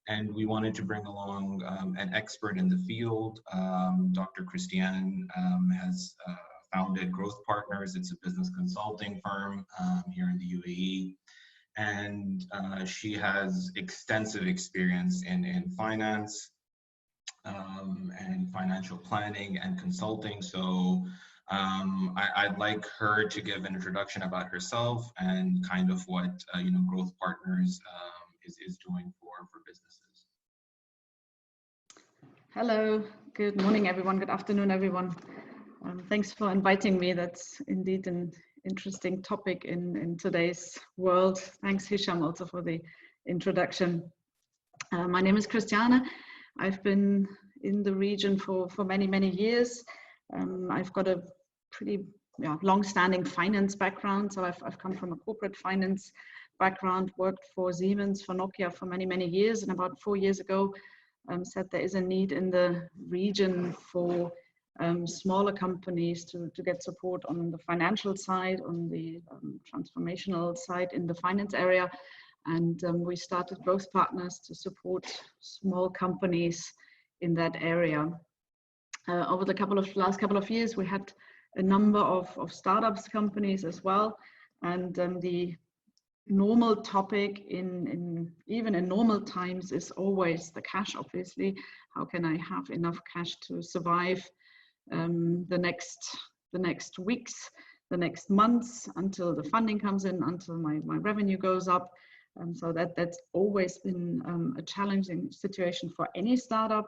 And we wanted to bring along an expert in the field. Dr. Christiane has founded Growth Partners. It's a business consulting firm here in the UAE. And she has extensive experience in finance and financial planning and consulting. So I'd like her to give an introduction about herself and kind of what Growth Partners is doing for businesses. Hello, good morning everyone, good afternoon everyone. Thanks for inviting me. That's indeed an interesting topic in today's world. Thanks Hisham also for the introduction. My name is Christiane. I've been in the region for many years. I've got a pretty long-standing finance background. So I've come from a corporate finance background, worked for Siemens, for Nokia for many years, and about 4 years ago said there is a need in the region for smaller companies to get support on the financial side, on the transformational side in the finance area. And we started Growth Partners to support small companies in that area. Over the last couple of years, we had a number of startups companies as well. And the normal topic even in normal times is always the cash, obviously. How can I have enough cash to survive the next weeks, the next months, until the funding comes in, until my revenue goes up. So that's always been a challenging situation for any startup.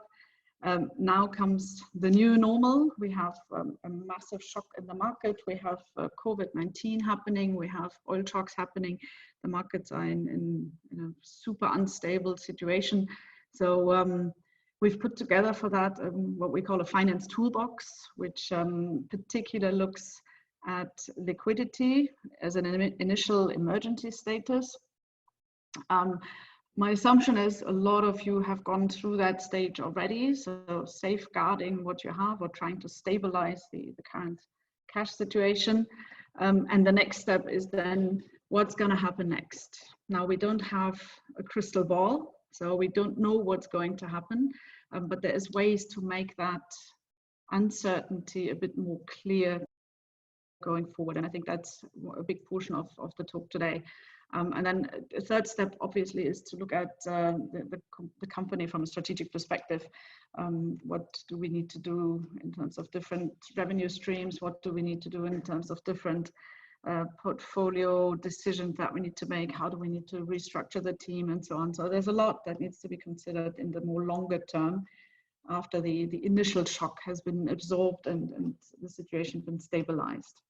Now comes the new normal. We have a massive shock in the market. We have COVID-19 happening. We have oil shocks happening. The markets are in a super unstable situation. So we've put together for that what we call a finance toolbox, which particularly looks at liquidity as an initial emergency status. My assumption is a lot of you have gone through that stage already, so safeguarding what you have or trying to stabilize the current cash situation. And the next step is then what's going to happen next. Now, we don't have a crystal ball, so we don't know what's going to happen, but there is ways to make that uncertainty a bit more clear going forward. And I think that's a big portion of the talk today. And then the third step, obviously, is to look at the company from a strategic perspective. What do we need to do in terms of different revenue streams? What do we need to do in terms of different portfolio decisions that we need to make? How do we need to restructure the team and so on? So there's a lot that needs to be considered in the more longer term after the initial shock has been absorbed and the situation been stabilized.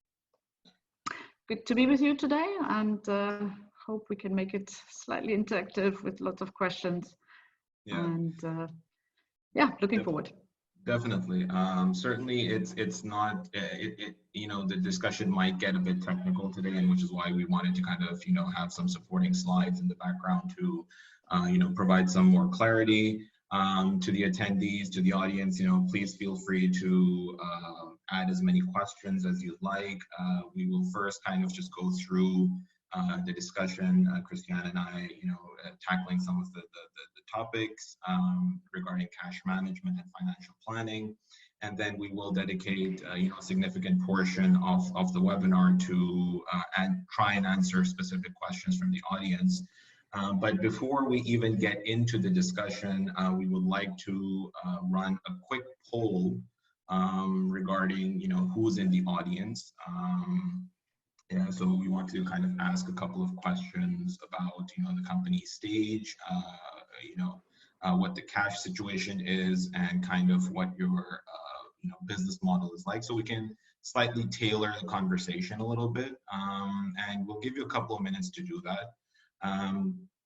Good to be with you today, and hope we can make it slightly interactive with lots of questions. Yeah. And looking forward. Definitely. Certainly it's not, the discussion might get a bit technical today, and which is why we wanted to kind of, have some supporting slides in the background to, provide some more clarity to the attendees, to the audience. Please feel free to add as many questions as you'd like. We will first kind of just go through the discussion, Christiane and I, tackling some of the topics regarding cash management and financial planning. And then we will dedicate, a significant portion of the webinar to try and answer specific questions from the audience. But before we even get into the discussion, we would like to run a quick poll regarding, who's in the audience. So we want to kind of ask a couple of questions about, the company stage, what the cash situation is, and kind of what your, business model is like. So we can slightly tailor the conversation a little bit, and we'll give you a couple of minutes to do that.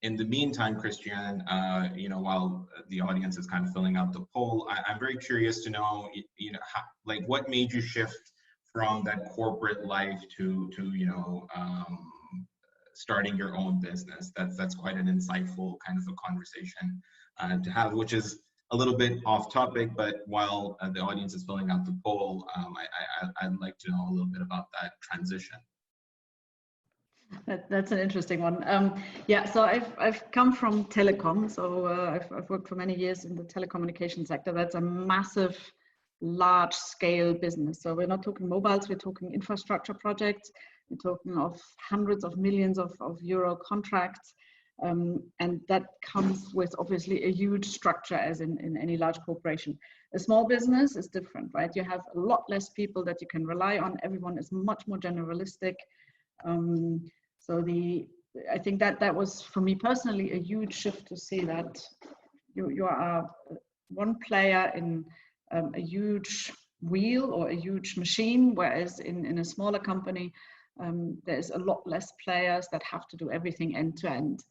In the meantime, Christiane, while the audience is kind of filling out the poll, I'm very curious to know, what made you shift from that corporate life to starting your own business? That's quite an insightful kind of a conversation to have, which is a little bit off topic, but while the audience is filling out the poll, I'd like to know a little bit about that transition. That's an interesting one. Yeah, so I've come from telecom, so I've worked for many years in the telecommunication sector. That's a massive, large scale business. So we're not talking mobiles, we're talking infrastructure projects. We're talking of hundreds of millions of euro contracts. And that comes with obviously a huge structure as in any large corporation. A small business is different, right? You have a lot less people that you can rely on. Everyone is much more generalistic. So I think that was for me personally a huge shift to see that you are one player in a huge wheel or a huge machine, whereas in a smaller company there's a lot less players that have to do everything end to end.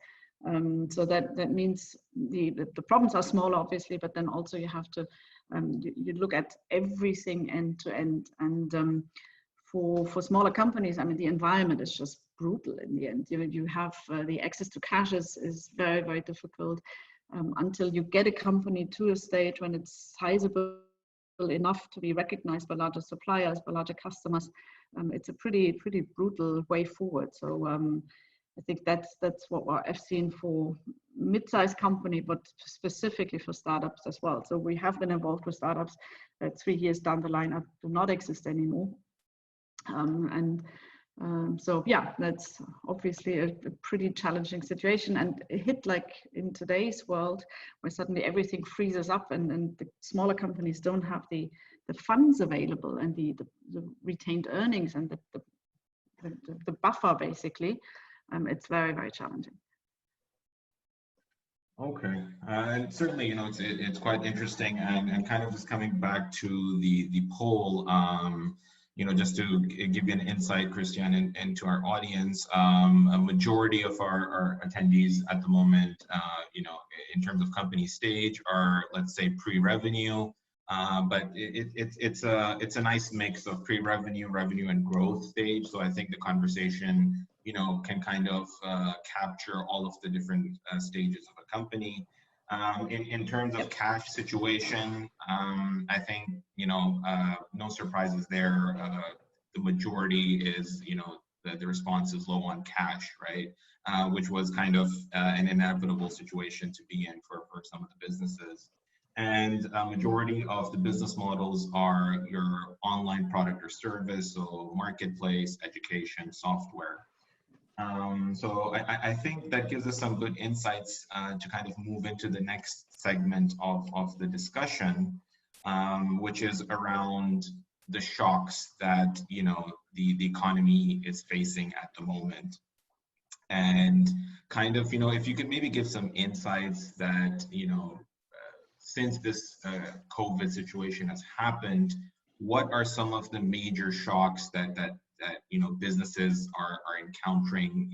So that means the problems are smaller, obviously, but then also you have to you look at everything end to end. And for smaller companies, I mean, the environment is just brutal in the end. You have the access to cash is very, very difficult until you get a company to a stage when it's sizable enough to be recognized by larger suppliers, by larger customers. It's a pretty brutal way forward. So I think that's what I've seen for mid-sized company, but specifically for startups as well. So we have been involved with startups that 3 years down the line do not exist anymore. So yeah, that's obviously a pretty challenging situation, and it hit like in today's world where suddenly everything freezes up and the smaller companies don't have the funds available and the retained earnings and the buffer basically. It's very, very challenging. Okay, and certainly, it's quite interesting, and kind of just coming back to the poll, just to give you an insight, Christian, and to our audience, a majority of our attendees at the moment, in terms of company stage, are, let's say, pre-revenue, but it's a nice mix of pre-revenue, revenue, and growth stage. So I think the conversation can kind of capture all of the different stages of a company. In terms of cash situation, I think, no surprises there. The majority is, the response is low on cash, right? Which was kind of an inevitable situation to be in for some of the businesses. And a majority of the business models are your online product or service, so marketplace, education, software. So I think that gives us some good insights to kind of move into the next segment of the discussion, which is around the shocks that the economy is facing at the moment. And kind of, if you could maybe give some insights that, since this COVID situation has happened, what are some of the major shocks that businesses are encountering,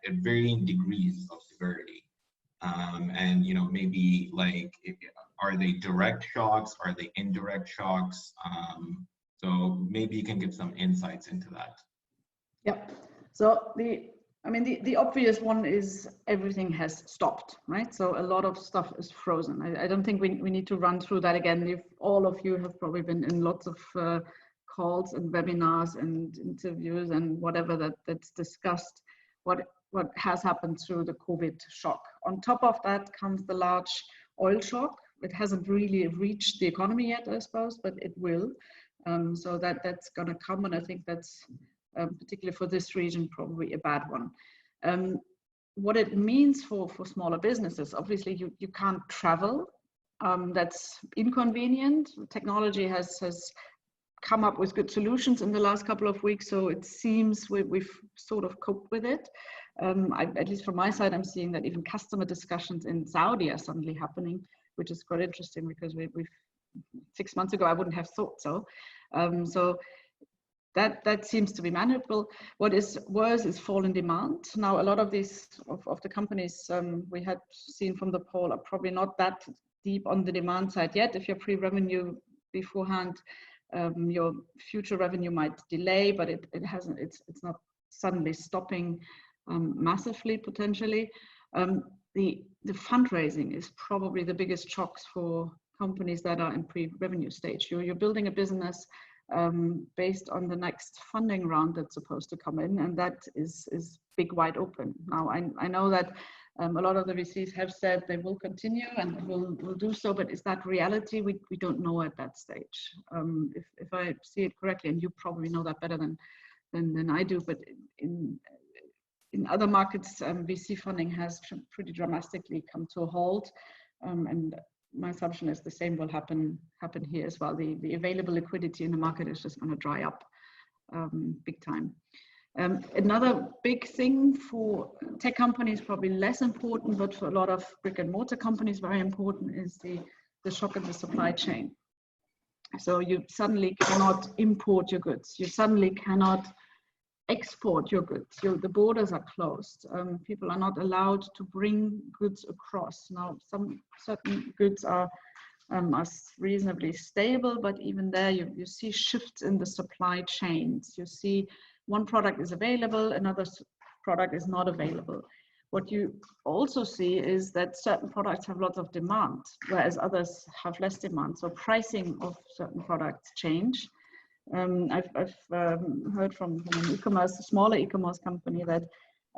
at varying degrees of severity, and maybe like, are they direct shocks? Are they indirect shocks? So maybe you can give some insights into that. Yep. So the obvious one is everything has stopped, right? So a lot of stuff is frozen. I don't think we need to run through that again. All of you have probably been in lots of calls and webinars and interviews and whatever that's discussed what has happened through the COVID shock. On top of that comes the large oil shock. It hasn't really reached the economy yet, I suppose, but it will. So that's going to come, and I think that's particularly for this region probably a bad one. What it means for smaller businesses, obviously you can't travel. That's inconvenient. Technology has come up with good solutions in the last couple of weeks, so it seems we've sort of coped with it. At least from my side, I'm seeing that even customer discussions in Saudi are suddenly happening, which is quite interesting because we've 6 months ago I wouldn't have thought so. So that seems to be manageable. What is worse is fall in demand. Now, a lot of these of the companies we had seen from the poll are probably not that deep on the demand side yet. If you're pre-revenue beforehand, your future revenue might delay, but it hasn't. It's not suddenly stopping massively potentially. The fundraising is probably the biggest shocks for companies that are in pre-revenue stage. You're building a business. based on the next funding round that's supposed to come in, and that is big wide open. Now I know that a lot of the VCs have said they will continue and will do so, but is that reality? We don't know at that stage. If I see it correctly, and you probably know that better than I do, but in other markets, VC funding has pretty dramatically come to a halt, and my assumption is the same will happen here as well. The available liquidity in the market is just going to dry up big time. Another big thing for tech companies, probably less important, but for a lot of brick and mortar companies, very important, is the shock in the supply chain. So you suddenly cannot import your goods. You suddenly cannot export your goods. The borders are closed. People are not allowed to bring goods across. Now, some certain goods are reasonably stable, but even there you see shifts in the supply chains. You see one product is available, another product is not available. What you also see is that certain products have lots of demand, whereas others have less demand. So pricing of certain products change. I've heard from an smaller e-commerce company that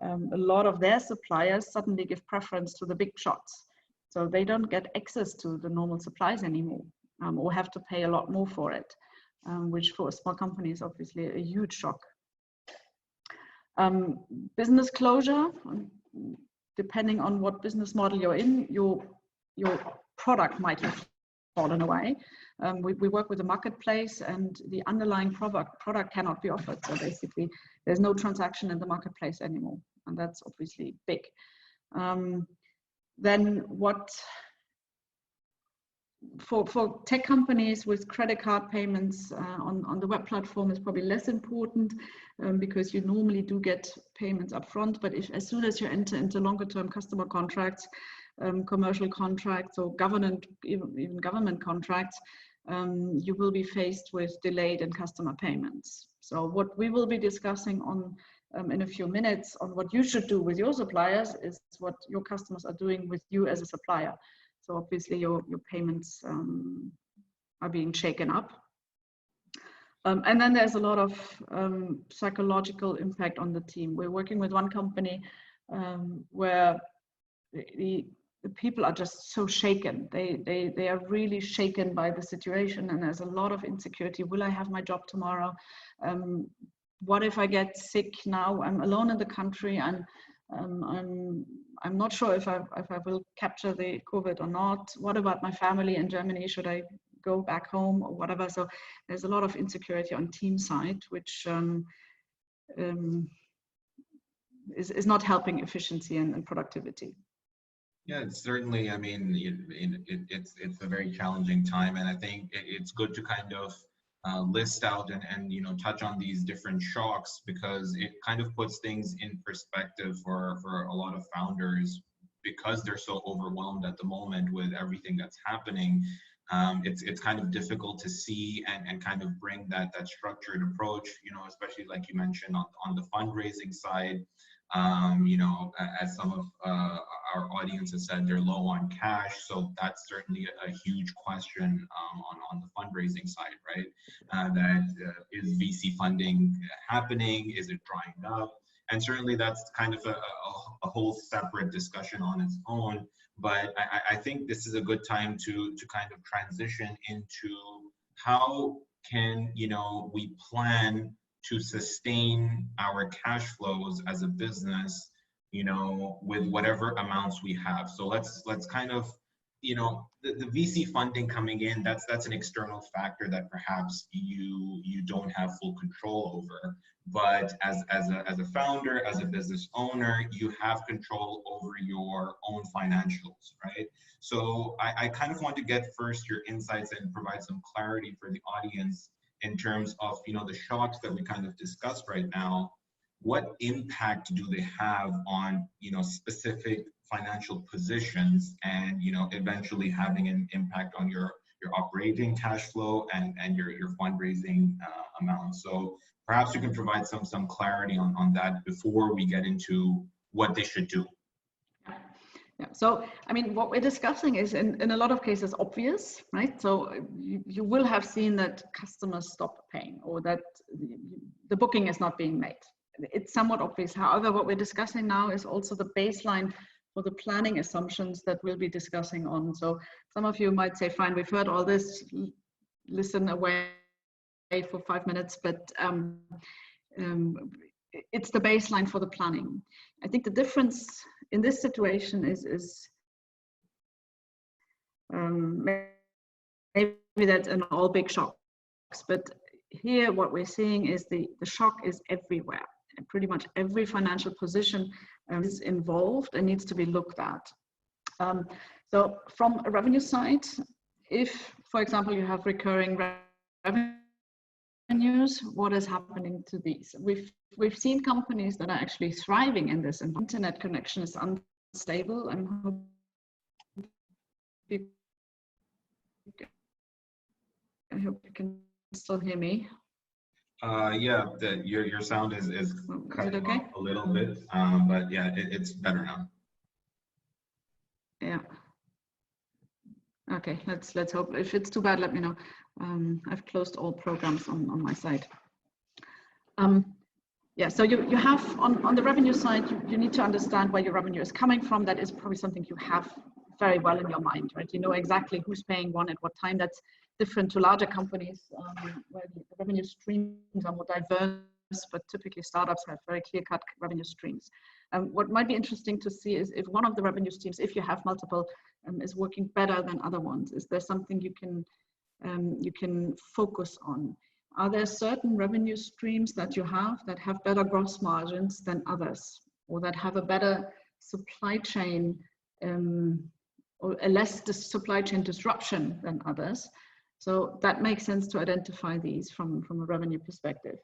a lot of their suppliers suddenly give preference to the big shots. So they don't get access to the normal supplies anymore, or have to pay a lot more for it, which for a small company is obviously a huge shock. Business closure, depending on what business model you're in, your product might have fallen away. We work with a marketplace, and the underlying product cannot be offered. So basically, there's no transaction in the marketplace anymore, and that's obviously big. Then what for tech companies with credit card payments on the web platform is probably less important, because you normally do get payments up front. But as soon as you enter into longer term customer contracts, commercial contracts, or even government contracts, you will be faced with delayed in customer payments. So what we will be discussing in a few minutes on what you should do with your suppliers is what your customers are doing with you as a supplier. So obviously your payments are being shaken up. And then there's a lot of psychological impact on the team. We're working with one company where the people are just so shaken. They are really shaken by the situation, and there's a lot of insecurity. Will I have my job tomorrow? What if I get sick now? I'm alone in the country, and I'm not sure if I will capture the COVID or not. What about my family in Germany? Should I go back home or whatever? So there's a lot of insecurity on team side, which is not helping efficiency and productivity. Yeah, it's certainly, I mean, it's a very challenging time, and I think it's good to kind of list out and touch on these different shocks, because it kind of puts things in perspective for a lot of founders, because they're so overwhelmed at the moment with everything that's happening. It's kind of difficult to see and kind of bring that structured approach, especially like you mentioned on the fundraising side. As some of our audience has said, they're low on cash, so that's certainly a huge question on the fundraising side, right? Is VC funding happening? Is it drying up? And certainly that's kind of a whole separate discussion on its own. But I think this is a good time to kind of transition into how can we plan to sustain our cash flows as a business, with whatever amounts we have. So let's kind of, the VC funding coming in, that's an external factor that perhaps you don't have full control over. But as a founder, as a business owner, you have control over your own financials, right? So I kind of want to get first your insights and provide some clarity for the audience in terms of the shocks that we kind of discussed right now. What impact do they have on specific financial positions, and eventually having an impact on your operating cash flow and your fundraising amount? So perhaps you can provide some clarity on that before we get into what they should do. Yeah, so I mean, what we're discussing is in a lot of cases obvious, right? So you will have seen that customers stop paying or that the booking is not being made. It's somewhat obvious. However, what we're discussing now is also the baseline for the planning assumptions that we'll be discussing on. So some of you might say, fine, we've heard all this, listen away for 5 minutes, but it's the baseline for the planning. I think the difference in this situation is maybe that's in all big shocks, but here what we're seeing is the shock is everywhere. And pretty much every financial position is involved and needs to be looked at. So from a revenue side, if, for example, you have recurring revenues, what is happening to these? We've seen companies that are actually thriving in this, and internet connection is unstable. I hope you can still hear me. Yeah, your sound is cutting okay? off a little bit, but yeah, it's better now. Yeah. Okay, let's hope. If it's too bad, let me know. I've closed all programs on my side. Yeah, so you have on the revenue side, you need to understand where your revenue is coming from. That is probably something you have very well in your mind, right? You know exactly who's paying one at what time. That's different to larger companies where the revenue streams are more diverse, but typically startups have very clear-cut revenue streams. What might be interesting to see is if one of the revenue streams, if you have multiple, is working better than other ones. Is there something you can focus on? Are there certain revenue streams that you have that have better gross margins than others, or that have a better supply chain or a less supply chain disruption than others? So that makes sense to identify these from a revenue perspective.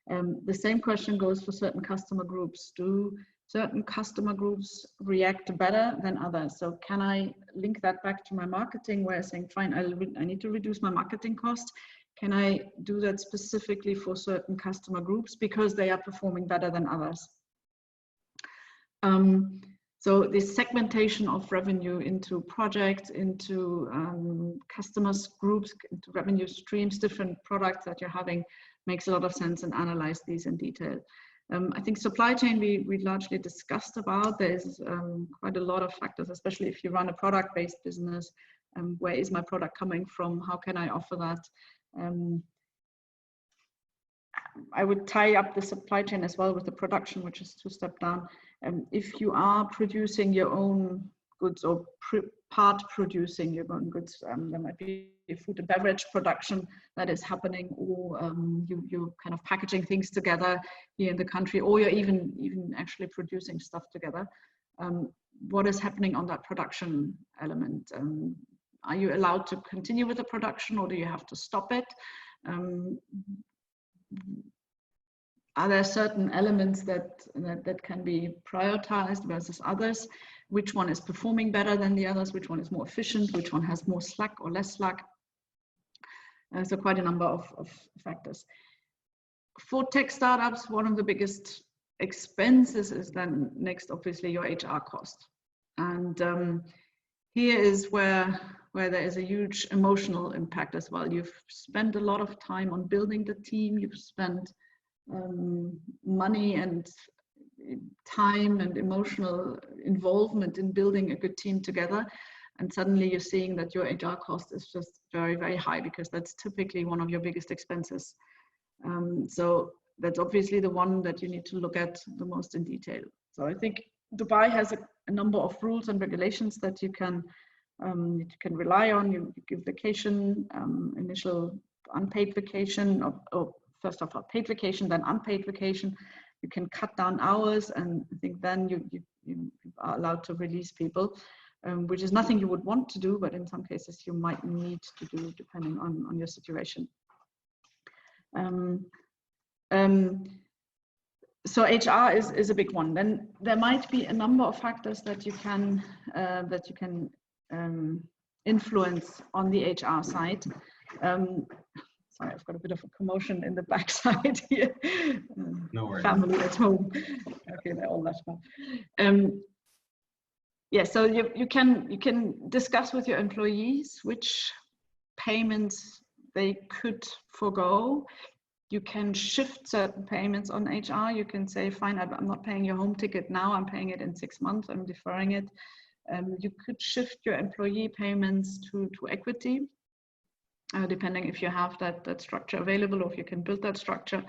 The same question goes for certain customer groups. Do certain customer groups react better than others? So can I link that back to my marketing where I'm saying, fine, I need to reduce my marketing cost. Can I do that specifically for certain customer groups because they are performing better than others? So this segmentation of revenue into projects, into customers groups, into revenue streams, different products that you're having makes a lot of sense, and analyze these in detail. I think supply chain we largely discussed about. There's quite a lot of factors, especially if you run a product-based business. Where is my product coming from? How can I offer that? I would tie up the supply chain as well with the production, which is 2 steps down. If you are producing your own goods or part producing your own goods, there might be food and beverage production that is happening, or you're kind of packaging things together here in the country, or you're even actually producing stuff together. What is happening on that production element? Are you allowed to continue with the production, or do you have to stop it? Are there certain elements that can be prioritized versus others? Which one is performing better than the others? Which one is more efficient? Which one has more slack or less slack? So quite a number of factors. For tech startups, one of the biggest expenses is then next, obviously, your HR cost. And here is where there is a huge emotional impact as well. You've spent a lot of time on building the team. You've spent money and time and emotional involvement in building a good team together. And suddenly you're seeing that your HR cost is just very, very high, because that's typically one of your biggest expenses. So that's obviously the one that you need to look at the most in detail. So I think Dubai has a number of rules and regulations that you can rely on. You give vacation, initial unpaid vacation, or first of all paid vacation, then unpaid vacation. You can cut down hours, and I think then you are allowed to release people, which is nothing you would want to do, but in some cases you might need to do depending on your situation. So HR is a big one. Then there might be a number of factors that you can influence on the HR side. Sorry, I've got a bit of a commotion in the backside here. No worries. Family at home. Okay, they're all left now. yeah, so you can discuss with your employees which payments they could forego. You can shift certain payments on HR. You can say, fine, I'm not paying your home ticket now, I'm paying it in 6 months, I'm deferring it. You could shift your employee payments to equity, depending if you have that structure available or if you can build that structure.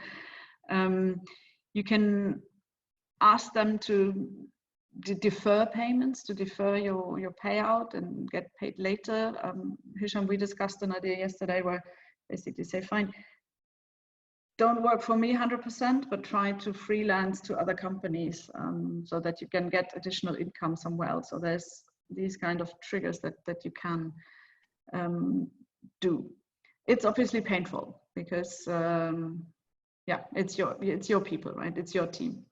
You can ask them to defer payments, to defer your payout and get paid later. Hisham, we discussed an idea yesterday where basically say, fine, don't work for me 100%, but try to freelance to other companies so that you can get additional income somewhere else. So there's these kind of triggers that you can do. It's obviously painful because yeah, it's your people, right? It's your team.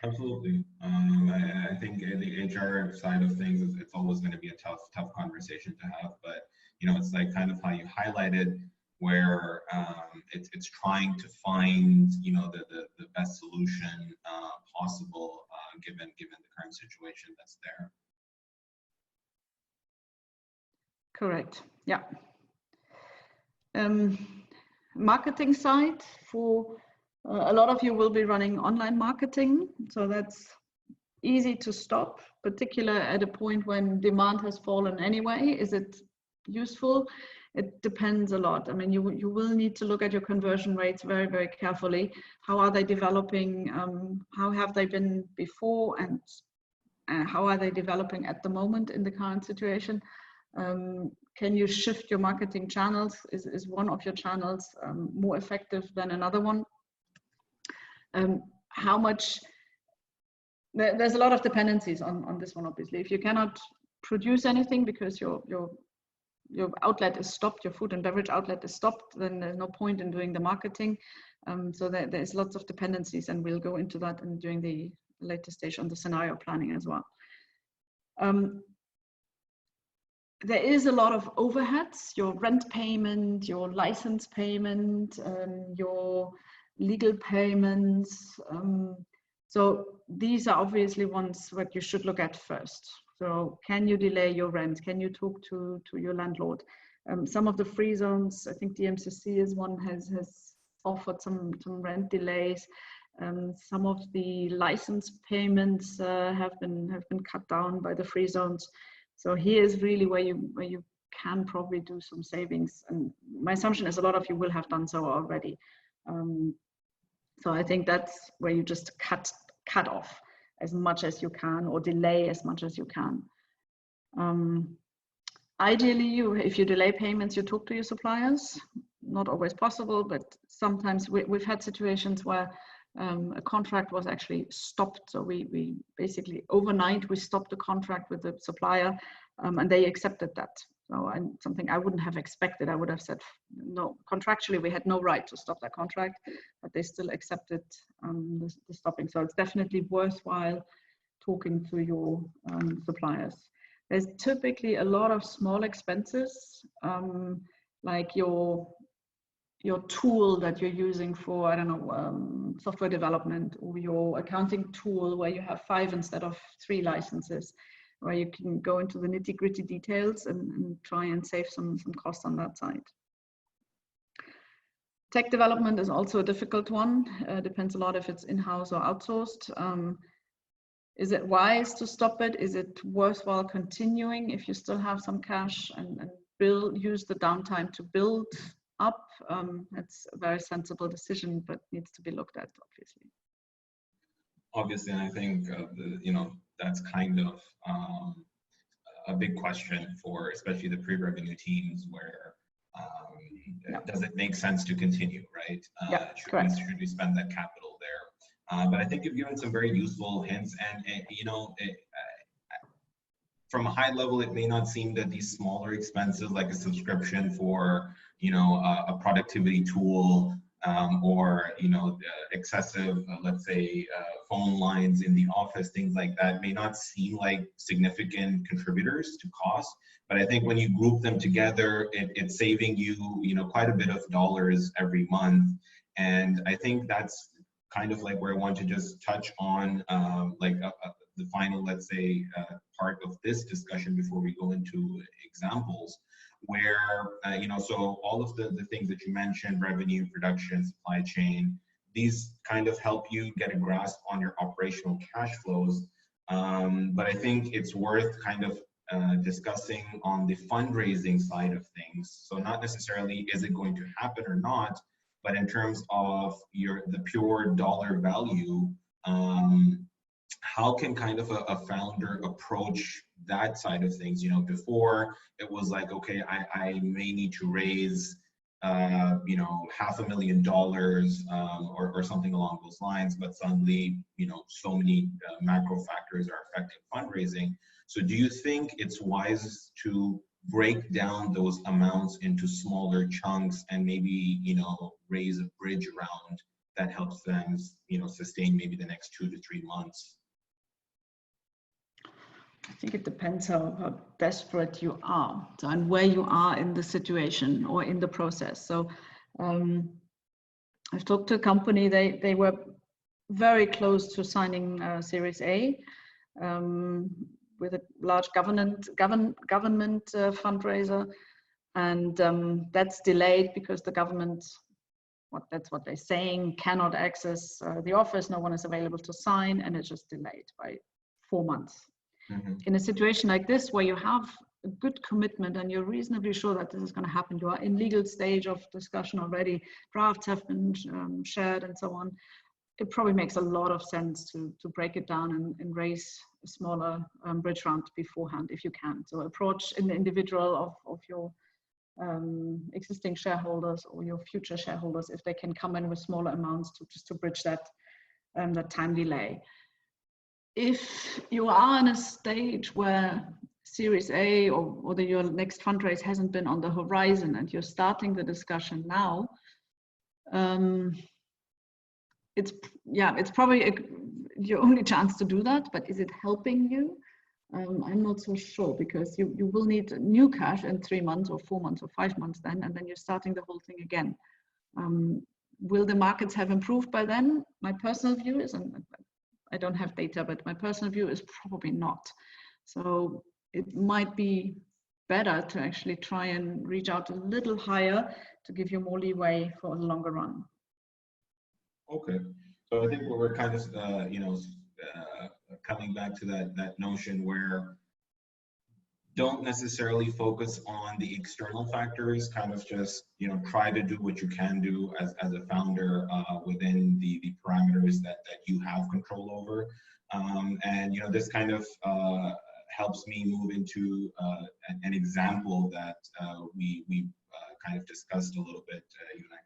Absolutely. I think the HR side of things it's always going to be a tough conversation to have, but it's like kind of how you highlighted, where it's trying to find the best solution possible given the current situation that's there. Correct. Yeah. Marketing side, for a lot of you will be running online marketing, so that's easy to stop, particularly at a point when demand has fallen anyway. Is it useful? It depends a lot. I mean, you will need to look at your conversion rates very, very carefully. How are they developing? How have they been before, and how are they developing at the moment in the current situation? Can you shift your marketing channels? Is one of your channels more effective than another one? How much? There's a lot of dependencies on this one, obviously. If you cannot produce anything because your outlet is stopped, your food and beverage outlet is stopped, then there's no point in doing the marketing. So there's lots of dependencies, and we'll go into that during the later stage on the scenario planning as well. There is a lot of overheads, your rent payment, your license payment, your legal payments. So these are obviously ones that you should look at first. So can you delay your rent? Can you talk to your landlord? Some of the free zones, I think DMCC is one, has offered some rent delays. Some of the license payments have been cut down by the free zones. So here is really where you can probably do some savings. And my assumption is a lot of you will have done so already. So I think that's where you just cut off as much as you can, or delay as much as you can. Ideally, if you delay payments, you talk to your suppliers. Not always possible, but sometimes we've had situations where a contract was actually stopped. So we basically overnight we stopped the contract with the supplier, and they accepted that. So something I wouldn't have expected. I would have said no. Contractually, we had no right to stop that contract, but they still accepted the stopping. So it's definitely worthwhile talking to your suppliers. There's typically a lot of small expenses, like your tool that you're using for, I don't know, software development, or your accounting tool where you have 5 instead of 3 licenses, where you can go into the nitty-gritty details and try and save some costs on that side. Tech development is also a difficult one. Depends a lot if it's in-house or outsourced. Is it wise to stop it? Is it worthwhile continuing if you still have some cash and use the downtime to build up? It's a very sensible decision, but needs to be looked at, obviously. Obviously, and I think that's kind of a big question for especially the pre-revenue teams, where does it make sense to continue, right? Should we spend that capital there? But I think you've given some very useful hints, and from a high level, it may not seem that these smaller expenses, like a subscription for a productivity tool, or excessive, let's say, phone lines in the office, things like that, may not seem like significant contributors to cost. But I think when you group them together, it's saving you quite a bit of dollars every month. And I think that's kind of like where I want to just touch on the final, let's say, part of this discussion before we go into examples, where, so all of the things that you mentioned, revenue, production, supply chain, these kind of help you get a grasp on your operational cash flows. But I think it's worth kind of discussing on the fundraising side of things. So not necessarily is it going to happen or not, but in terms of the pure dollar value, how can kind of a founder approach that side of things? Before it was like, okay, I may need to raise $500,000 or something along those lines, but suddenly so many macro factors are affecting fundraising. So do you think it's wise to break down those amounts into smaller chunks and maybe raise a bridge around that helps them sustain maybe the next 2 to 3 months? I think it depends how desperate you are and where you are in the situation or in the process. So I've talked to a company, they were very close to signing Series A with a large government fundraiser, and that's delayed because the government, that's what they're saying, cannot access the office, no one is available to sign, and it's just delayed by 4 months. Mm-hmm. In a situation like this, where you have a good commitment and you're reasonably sure that this is going to happen, you are in legal stage of discussion already, drafts have been shared and so on, it probably makes a lot of sense to break it down and raise a smaller bridge round beforehand if you can. So approach an individual of your existing shareholders or your future shareholders if they can come in with smaller amounts to bridge that time delay. If you are in a stage where Series A or your next fundraise hasn't been on the horizon and you're starting the discussion now, it's probably your only chance to do that, but is it helping you? I'm not so sure, because you will need new cash in 3 months or 4 months or 5 months then, and then you're starting the whole thing again. Will the markets have improved by then? My personal view is, and I don't have data, but my personal view is probably not. So it might be better to actually try and reach out a little higher to give you more leeway for the longer run. Okay, so I think we're kind of coming back to that notion where don't necessarily focus on the external factors, kind of just try to do what you can do as a founder within the parameters that you have control over, and this kind of helps me move into an example that we kind of discussed a little bit, you and I,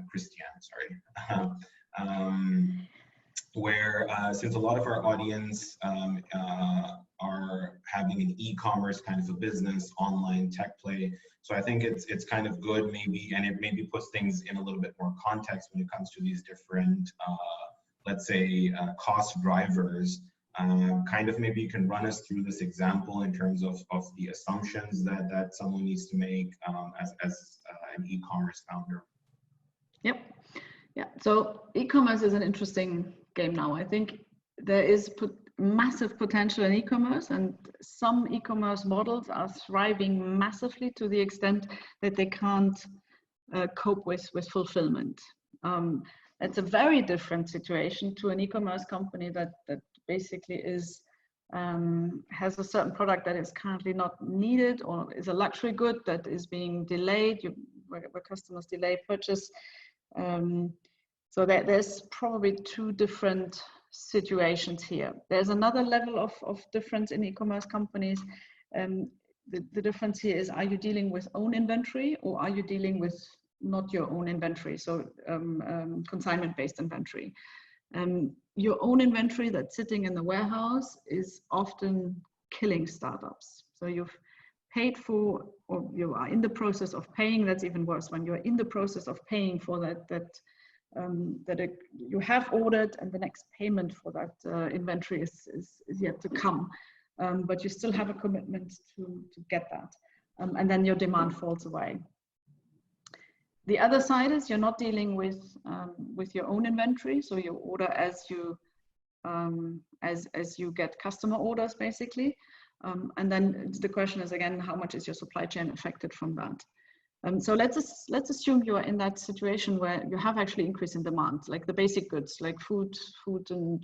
Christiane, sorry. Where since a lot of our audience are having an e-commerce kind of a business, online tech play, so I think it's kind of good maybe, and it maybe puts things in a little bit more context when it comes to these different, let's say, cost drivers. Kind of maybe you can run us through this example in terms of the assumptions that someone needs to make as an e-commerce founder. Yep. Yeah. So e-commerce is an interesting game now. I think there is massive potential in e-commerce, and some e-commerce models are thriving massively to the extent that they can't cope with fulfillment. It's a very different situation to an e-commerce company that basically has a certain product that is currently not needed, or is a luxury good that is being delayed, where customers delay purchase. So there's probably 2 different situations here. There's another level of difference in e-commerce companies. The difference here is, are you dealing with own inventory, or are you dealing with not your own inventory, so consignment-based inventory? Your own inventory that's sitting in the warehouse is often killing startups. So you've paid for, or you are in the process of paying. That's even worse, when you're in the process of paying for that you have ordered, and the next payment for that inventory is yet to come, but you still have a commitment to get that, and then your demand falls away. The other side is you're not dealing with your own inventory, so you order as you as you get customer orders, basically. And then the question is again, how much is your supply chain affected from that? So let's assume you are in that situation where you have actually increase in demand, like the basic goods, like food and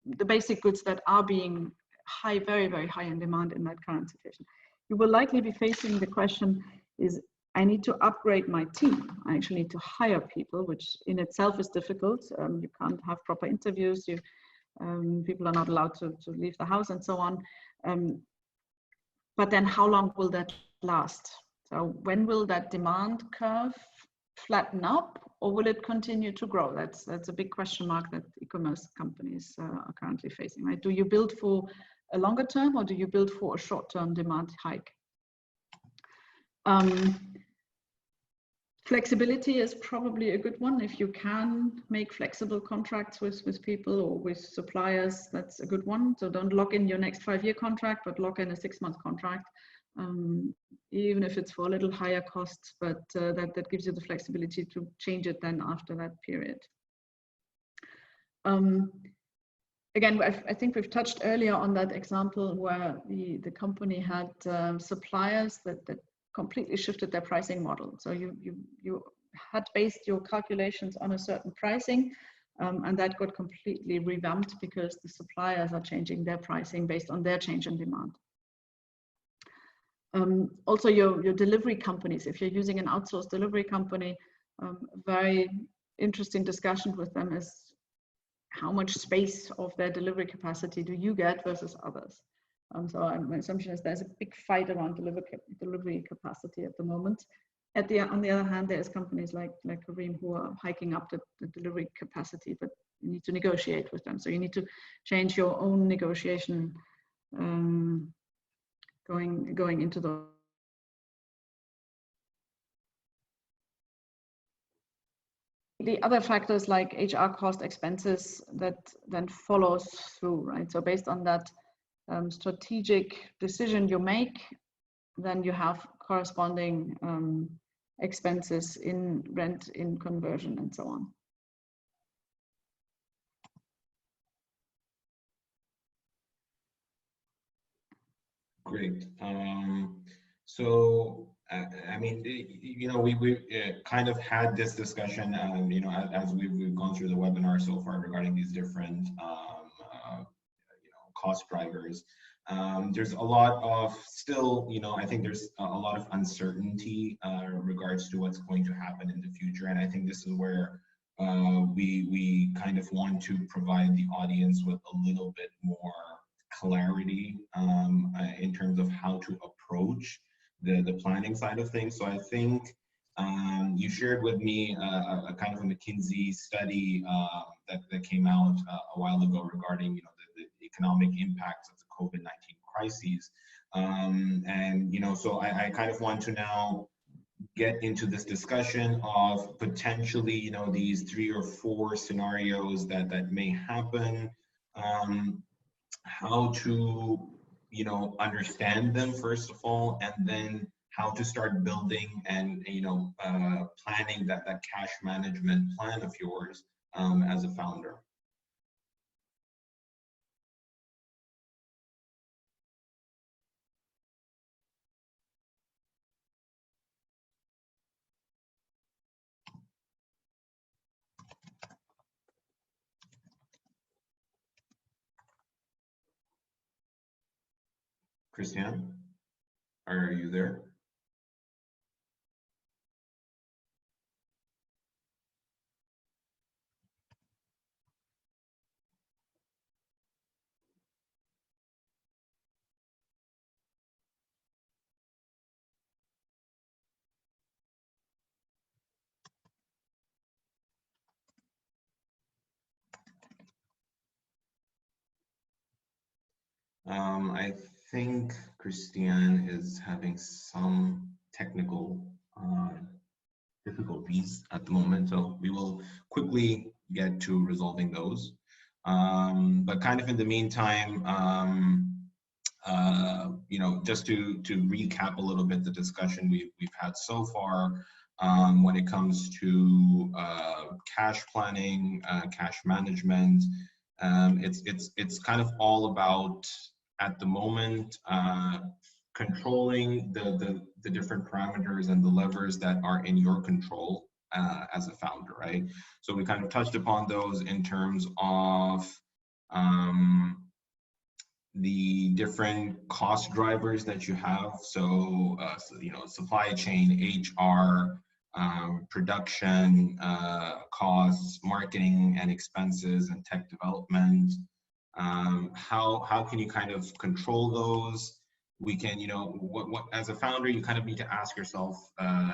the basic goods that are being high, very, very high in demand in that current situation. You will likely be facing the question is, I need to upgrade my team. I actually need to hire people, which in itself is difficult. You can't have proper interviews. People are not allowed to leave the house and so on. But then how long will that last? So when will that demand curve flatten up, or will it continue to grow? That's a big question mark that e-commerce companies are currently facing, right? Do you build for a longer term, or do you build for a short-term demand hike? Flexibility is probably a good one. If you can make flexible contracts with people or with suppliers, that's a good one. So don't lock in your next 5-year contract, but lock in a 6-month contract, even if it's for a little higher costs, but that gives you the flexibility to change it then after that period. Again, I think we've touched earlier on that example where the company had suppliers that completely shifted their pricing model. So you had based your calculations on a certain pricing, and that got completely revamped because the suppliers are changing their pricing based on their change in demand. Also, your delivery companies, if you're using an outsourced delivery company, very interesting discussion with them is how much space of their delivery capacity do you get versus others? So my assumption is there's a big fight around delivery capacity at the moment. On the other hand, there's companies like Kareem who are hiking up the delivery capacity, but you need to negotiate with them. So you need to change your own negotiation going into the. The other factors like HR cost, expenses that then follows through, right? So based on that strategic decision you make, then you have corresponding expenses in rent, in conversion, and so on. Great. So, I mean, you know, we kind of had this discussion, you know, as we've gone through the webinar so far regarding these different, you know, cost drivers. There's a lot of still, you know, I think there's a lot of uncertainty in regards to what's going to happen in the future. And I think this is where we kind of want to provide the audience with a little bit more clarity in terms of how to approach the planning side of things. So I think you shared with me a kind of a McKinsey study that came out a while ago regarding, you know, the economic impacts of the COVID-19 crises. And, you know, so I kind of want to now get into this discussion of potentially, you know, these 3 or 4 scenarios that may happen, how to, you know, understand them first of all, and then how to start building and, you know, planning that cash management plan of yours as a founder. Christian, are you there? I think Christian is having some technical difficulties at the moment, so we will quickly get to resolving those. But kind of in the meantime, you know, just to recap a little bit the discussion we've had so far, when it comes to cash planning, cash management. It's kind of all about, at the moment, controlling the different parameters and the levers that are in your control as a founder, right? So we kind of touched upon those in terms of the different cost drivers that you have. So, you know, supply chain, HR, production costs, marketing and expenses, and tech development. How can you kind of control those? We can, you know, what as a founder, you kind of need to ask yourself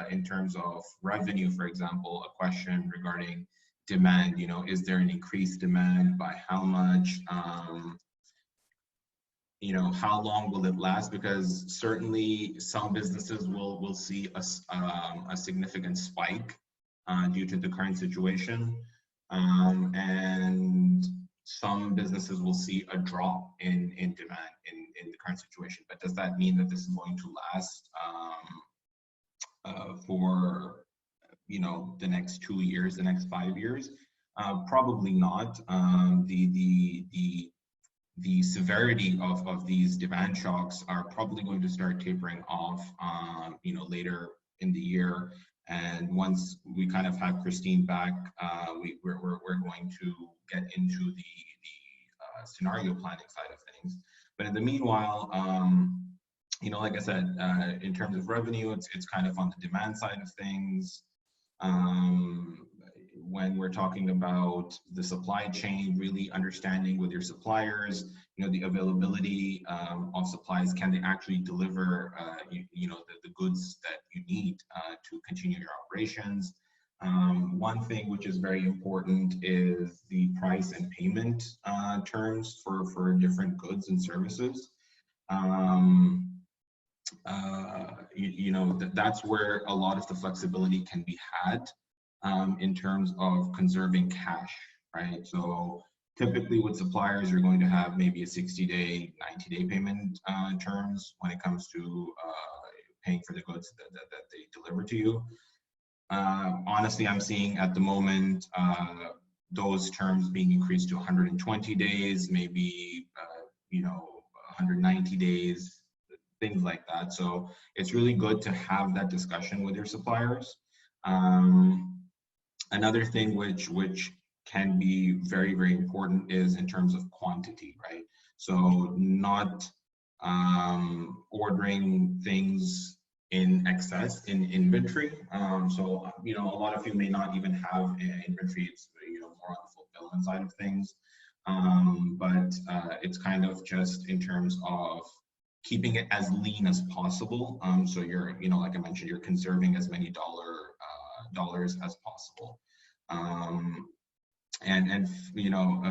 in terms of revenue, for example, a question regarding demand. You know, is there an increased demand? By how much? You know, how long will it last? Because certainly some businesses will see a significant spike due to the current situation, and some businesses will see a drop in demand in the current situation. But does that mean that this is going to last for, you know, the next 2 years, the next 5 years? Probably not. The severity of these demand shocks are probably going to start tapering off, you know, later in the year. And once we kind of have Christine back, we're going to get into the scenario planning side of things. But in the meanwhile, you know, like I said, in terms of revenue, it's kind of on the demand side of things. When we're talking about the supply chain, really understanding with your suppliers, you know, the availability of supplies. Can they actually deliver, you know, the goods that you need to continue your operations? One thing which is very important is the price and payment terms for different goods and services. You know, that's where a lot of the flexibility can be had. In terms of conserving cash, right? So typically with suppliers, you're going to have maybe a 60-day, 90-day payment terms when it comes to paying for the goods that they deliver to you. Honestly, I'm seeing at the moment those terms being increased to 120 days, maybe you know, 190 days, things like that. So it's really good to have that discussion with your suppliers. Another thing which can be very, very important is in terms of quantity, right? So not ordering things in excess in inventory. So, you know, a lot of you may not even have inventory. It's, you know, more on the fulfillment side of things. But it's kind of just in terms of keeping it as lean as possible. So you're, you know, like I mentioned, you're conserving as many dollars as possible. And you know,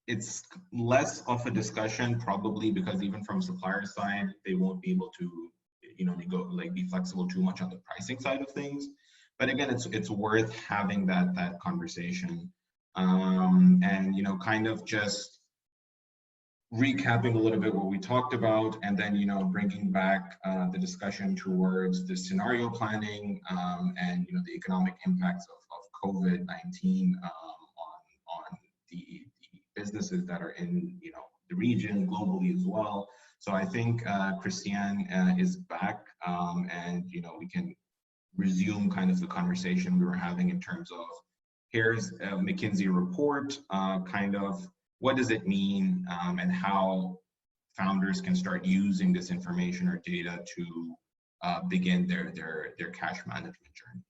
it's less of a discussion probably because even from supplier side, they won't be able to, you know, be flexible too much on the pricing side of things. But again, it's worth having that conversation. And you know, kind of just recapping a little bit what we talked about, and then, you know, bringing back the discussion towards the scenario planning and, you know, the economic impacts of COVID-19 on the businesses that are in, you know, the region, globally as well. So I think Christiane is back, and, you know, we can resume kind of the conversation we were having in terms of, here's a McKinsey report, kind of what does it mean, and how founders can start using this information or data to begin their cash management journey.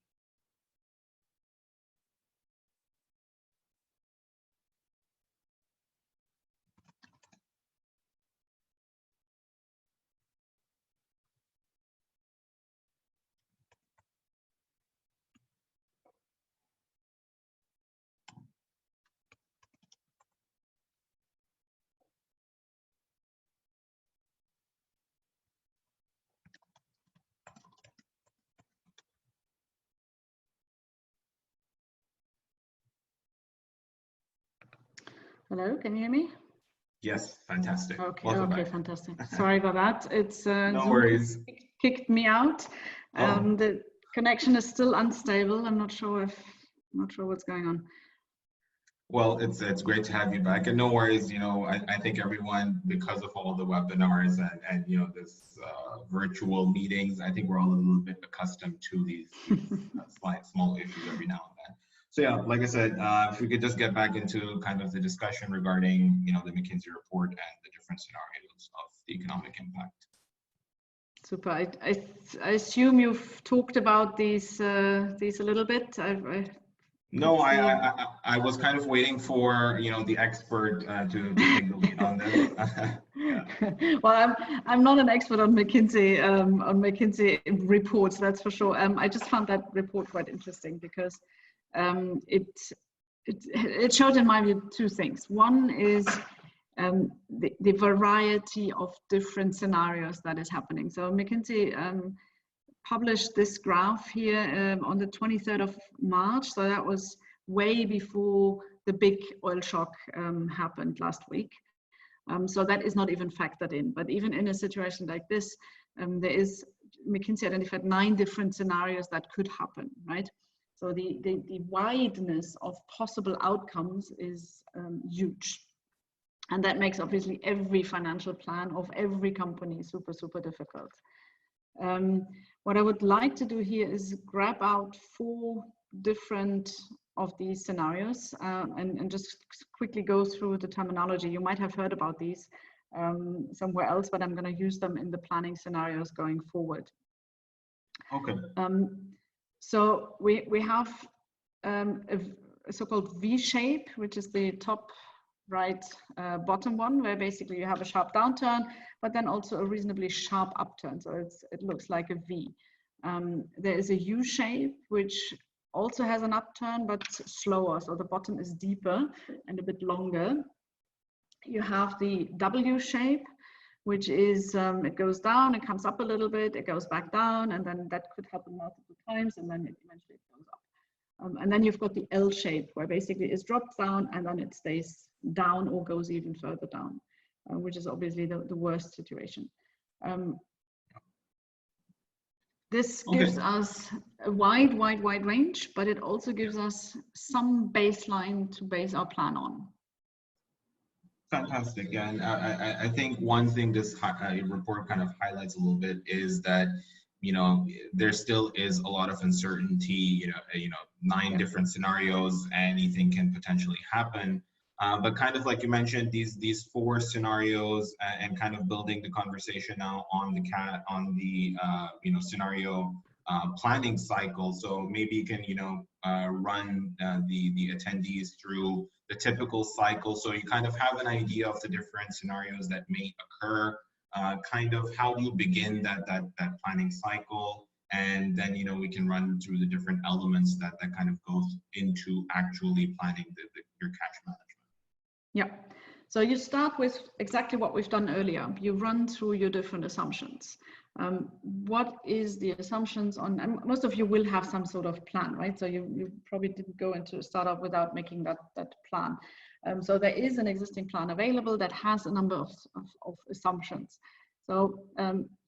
Hello, can you hear me? Yes, fantastic. Okay, Welcome okay, back. fantastic. Sorry about that. It's No Zoom worries. kicked me out. Oh. Connection is still unstable. I'm not sure what's going on. Well, it's great to have you back, and no worries. I think everyone, because of all the webinars and this virtual meetings, I think we're all a little bit accustomed to these slight small issues every now and then. So yeah, like I said, if we could just get back into kind of the discussion regarding the McKinsey report and the different scenarios of the economic impact. Super. I assume you've talked about these a little bit. No, I was kind of waiting for the expert to take the lead on this. Yeah. Well, I'm not an expert on McKinsey reports, that's for sure. I just found that report quite interesting because it showed, in my view, two things. One is the variety of different scenarios that is happening. So McKinsey published this graph here on the 23rd of March. So that was way before the big oil shock happened last week. So that is not even factored in. But even in a situation like this, McKinsey identified 9 different scenarios that could happen, right? So the wideness of possible outcomes is huge. And that makes obviously every financial plan of every company super, super difficult. What I would like to do here is grab out 4 different of these scenarios and just quickly go through the terminology. You might have heard about these somewhere else, but I'm going to use them in the planning scenarios going forward. Okay. So we have a so-called V shape, which is the top right bottom one, where basically you have a sharp downturn, but then also a reasonably sharp upturn. So it looks like a V. There is a U shape, which also has an upturn, but slower. So the bottom is deeper and a bit longer. You have the W shape, which is, it goes down, it comes up a little bit, it goes back down, and then that could happen multiple times, and then eventually it goes up. And then you've got the L shape, where basically it drops down and then it stays down or goes even further down, which is obviously the worst situation. This gives us a wide range, but it also gives us some baseline to base our plan on. Fantastic. Yeah, and I think one thing this report kind of highlights a little bit is that there still is a lot of uncertainty. 9 different scenarios, anything can potentially happen. But kind of like you mentioned, these 4 scenarios and kind of building the conversation now on the scenario planning cycle. So maybe you can run the attendees through the typical cycle, so you kind of have an idea of the different scenarios that may occur. Kind of how do you begin that planning cycle, and then we can run through the different elements that kind of goes into actually planning your cash management. Yeah, so you start with exactly what we've done earlier. You run through your different assumptions. What is the assumptions on, and most of you will have some sort of plan, right? So you probably didn't go into a startup without making that plan. So there is an existing plan available that has a number of assumptions. So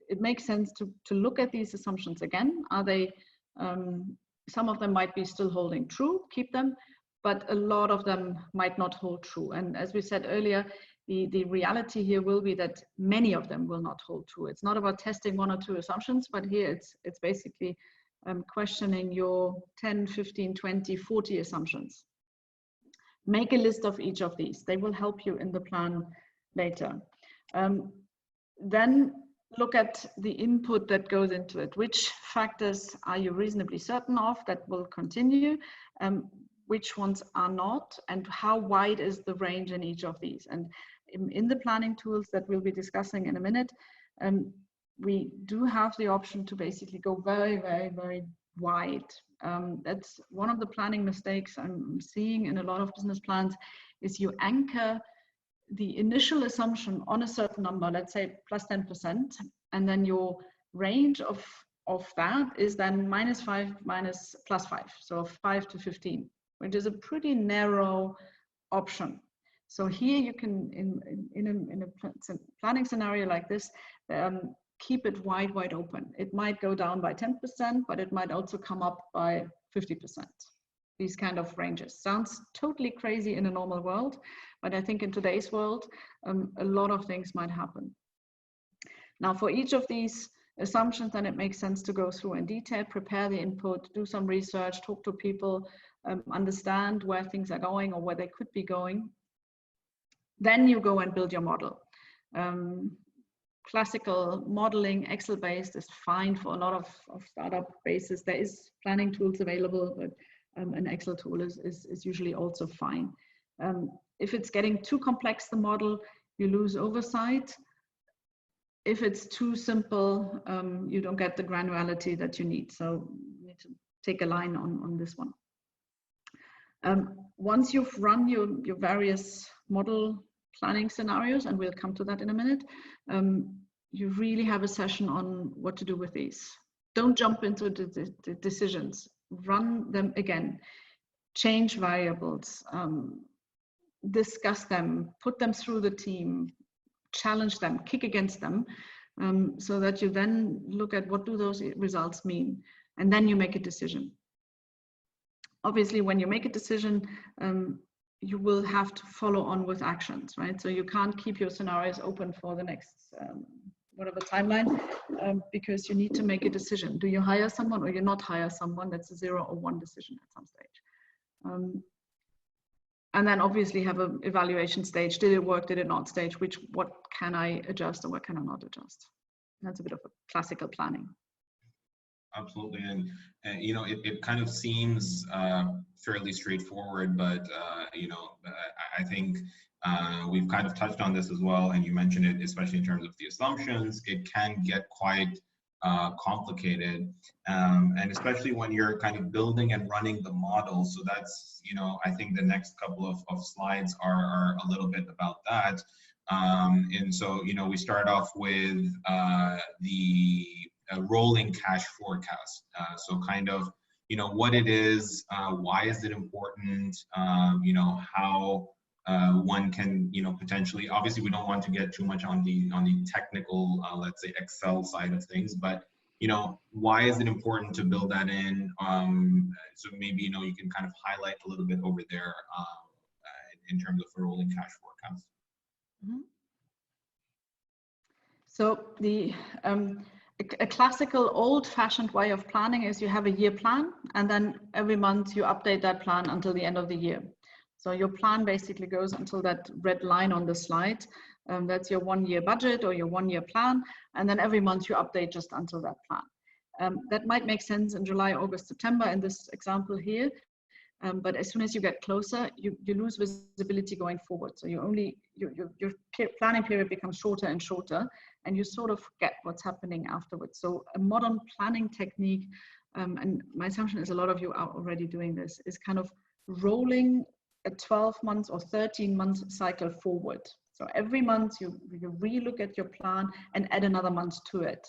it makes sense to look at these assumptions again. Are they, some of them might be still holding true, keep them, but a lot of them might not hold true. And as we said earlier, the reality here will be that many of them will not hold true. It's not about testing 1 or 2 assumptions, but here it's basically questioning your 10, 15, 20, 40 assumptions. Make a list of each of these. They will help you in the plan later. Then look at the input that goes into it. Which factors are you reasonably certain of that will continue? Which ones are not, and how wide is the range in each of these? And in the planning tools that we'll be discussing in a minute, we do have the option to basically go very, very, very wide. That's one of the planning mistakes I'm seeing in a lot of business plans, is you anchor the initial assumption on a certain number, let's say plus 10%, and then your range of that is then -5 +5, so 5 to 15, which is a pretty narrow option. So here you can, in a planning scenario like this, keep it wide open. It might go down by 10%, but it might also come up by 50%. These kind of ranges. Sounds totally crazy in a normal world, but I think in today's world, a lot of things might happen. Now, for each of these assumptions, then it makes sense to go through in detail, prepare the input, do some research, talk to people, understand where things are going or where they could be going. Then you go and build your model. Classical modeling, Excel-based, is fine for a lot of startup bases. There is planning tools available, but an Excel tool is usually also fine. If it's getting too complex, the model, you lose oversight. If it's too simple, you don't get the granularity that you need. So you need to take a line on this one. Once you've run your various model planning scenarios, and we'll come to that in a minute, you really have a session on what to do with these. Don't jump into the decisions. Run them again. Change variables. Discuss them. Put them through the team. Challenge them. Kick against them. So that you then look at what do those results mean. And then you make a decision. Obviously, when you make a decision, you will have to follow on with actions, right? So you can't keep your scenarios open for the next whatever timeline, because you need to make a decision. Do you hire someone or you not hire someone? That's a 0 or 1 decision at some stage. And then obviously have an evaluation stage. Did it work? Did it not? Stage. What can I adjust or what can I not adjust? That's a bit of a classical planning. Absolutely, and you know, it kind of seems fairly straightforward, but you know, I think we've kind of touched on this as well, and you mentioned it, especially in terms of the assumptions. It can get quite complicated, and especially when you're kind of building and running the model. So that's, you know, I think the next couple of slides are a little bit about that. And so, you know, we start off with the rolling cash forecast. So kind of, you know, what it is, why is it important, you know, how one can, you know, potentially, obviously we don't want to get too much on the technical, let's say Excel side of things, but, you know, why is it important to build that in? So maybe, you know, you can kind of highlight a little bit over there in terms of a rolling cash forecast. Mm-hmm. So a classical old-fashioned way of planning is you have a year plan, and then every month you update that plan until the end of the year. So your plan basically goes until that red line on the slide. That's your 1-year budget or your 1-year plan, and then every month you update just until that plan. That might make sense in July, August, September in this example here. But as soon as you get closer, you lose visibility going forward. So your planning period becomes shorter and shorter, and you sort of get what's happening afterwards. So a modern planning technique, and my assumption is a lot of you are already doing this, is kind of rolling a 12 months or 13 months cycle forward. So every month you re-look at your plan and add another month to it.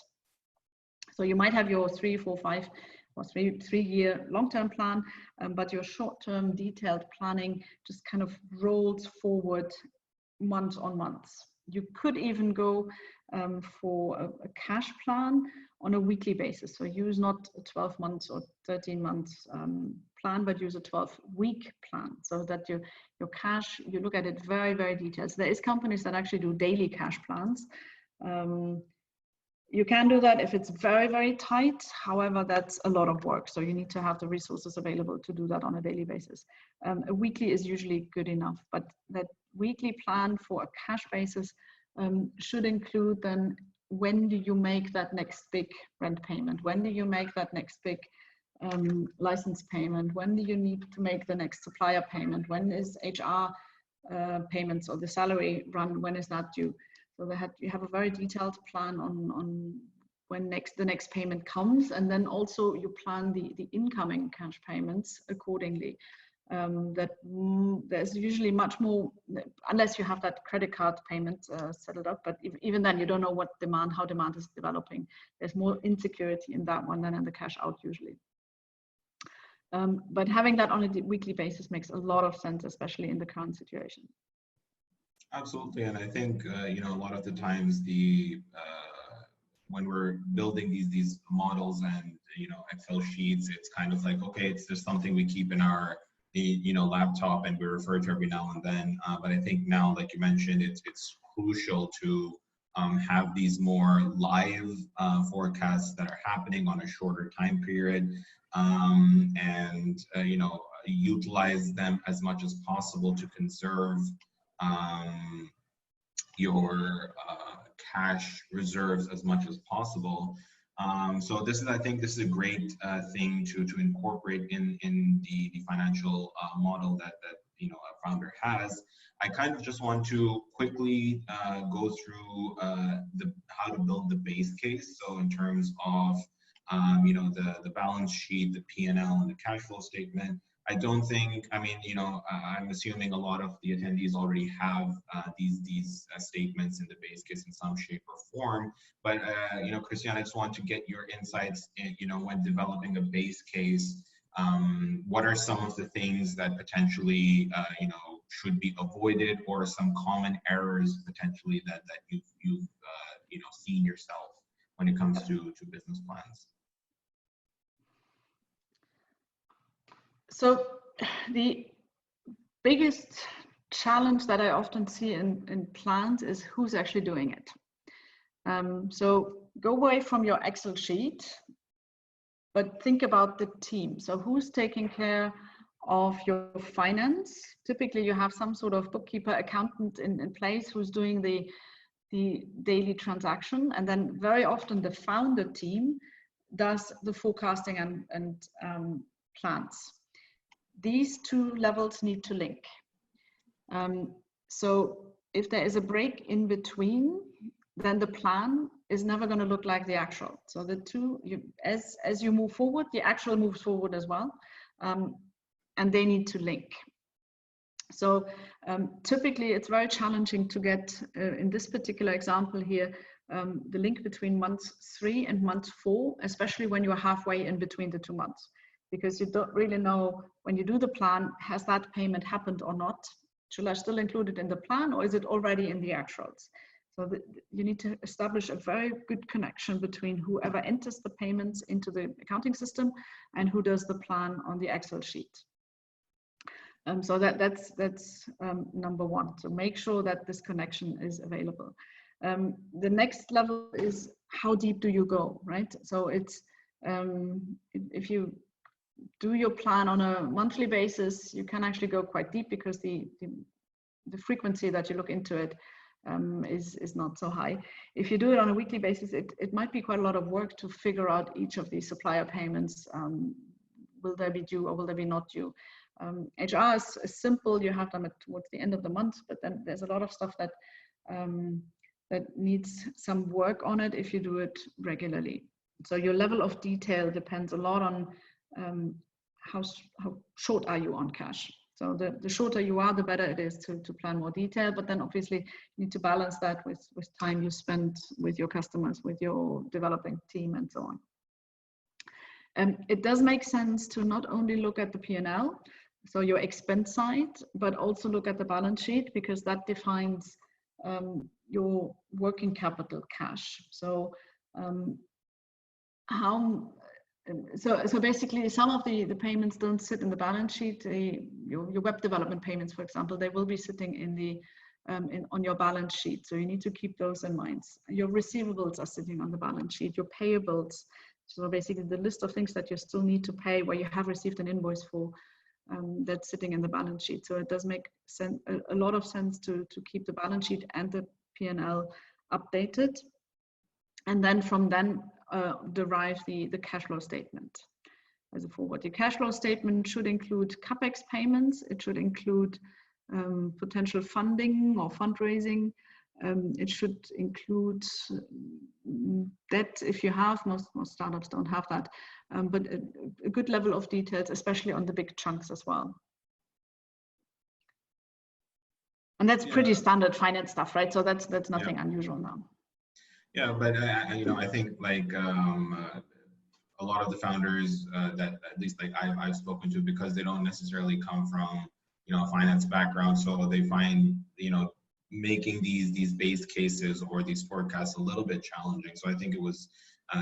So you might have your 3, 4, 5 or 3-year long-term plan, but your short-term detailed planning just kind of rolls forward month on month. You could even go for a cash plan on a weekly basis. So use not a 12 months or 13 months plan, but use a 12-week plan, so that your cash, you look at it very, very detailed. So there is companies that actually do daily cash plans. You can do that if it's very, very tight. However, that's a lot of work. So you need to have the resources available to do that on a daily basis. A weekly is usually good enough, but that weekly plan for a cash basis should include then, when do you make that next big rent payment? When do you make that next big license payment? When do you need to make the next supplier payment? When is HR payments or the salary run? When is that due? So you have a very detailed plan on when the next payment comes, and then also you plan the incoming cash payments accordingly. There's usually much more, unless you have that credit card payment settled up, but even then you don't know how demand is developing. There's more insecurity in that one than in the cash out usually. But having that on a weekly basis makes a lot of sense, especially in the current situation. Absolutely, and I think you know, a lot of the times when we're building these models and Excel sheets, it's kind of like, okay, it's just something we keep in our laptop and we refer to every now and then. But I think now, like you mentioned, it's crucial to have these more live forecasts that are happening on a shorter time period, and utilize them as much as possible to conserve your cash reserves as much as possible. So I think this is a great thing to incorporate in the financial model that a founder has. I kind of just want to quickly go through how to build the base case. So in terms of the balance sheet, the P&L, and the cash flow statement. I don't think, I'm assuming a lot of the attendees already have these statements in the base case in some shape or form. But Christian, I just want to get your insights when developing a base case. What are some of the things that potentially should be avoided, or some common errors potentially that you've seen yourself when it comes to business plans? So the biggest challenge that I often see in plans is who's actually doing it. So go away from your Excel sheet, but think about the team. So who's taking care of your finance? Typically you have some sort of bookkeeper, accountant in place who's doing the daily transaction. And then very often the founder team does the forecasting and plans. These two levels need to link. So if there is a break in between, then the plan is never going to look like the actual. So the two, as you move forward, the actual moves forward as well, and they need to link. So typically it's very challenging to get, in this particular example here, the link between month 3 and month 4, especially when you're halfway in between the 2 months. Because you don't really know when you do the plan, has that payment happened or not? Should I still include it in the plan, or is it already in the actuals? So you need to establish a very good connection between whoever enters the payments into the accounting system and who does the plan on the Excel sheet. So that's number one. So make sure that this connection is available. The next level is how deep do you go, right? So it's if you do your plan on a monthly basis, you can actually go quite deep because the frequency that you look into it is not so high. If you do it on a weekly basis, it might be quite a lot of work to figure out each of these supplier payments. Will they be due or will they be not due? HR is simple, you have them towards the end of the month, but then there's a lot of stuff that that needs some work on it if you do it regularly. So your level of detail depends a lot on how short are you on cash. So the shorter you are, the better it is to plan more detail, but then obviously you need to balance that with time you spend with your customers, with your developing team and so on. It does make sense to not only look at the P&L, so your expense side, but also look at the balance sheet, because that defines your working capital cash. So so basically some of the payments don't sit in the balance sheet. Your web development payments, for example, they will be sitting in the on your balance sheet. So you need to keep those in mind. Your receivables are sitting on the balance sheet, your payables. So basically the list of things that you still need to pay where you have received an invoice for, that's sitting in the balance sheet. So it does make sense, a lot of sense to keep the balance sheet and the P&L updated. And then from then derive the cash flow statement as a forward. The cash flow statement should include CapEx payments. It should include potential funding or fundraising. It should include debt if you have. Most startups don't have that, but a good level of details, especially on the big chunks as well. And that's pretty standard finance stuff, right? So that's nothing unusual now. Yeah, but I think like a lot of the founders that at least like I've spoken to, because they don't necessarily come from a finance background, so they find making these base cases or these forecasts a little bit challenging. So I think it was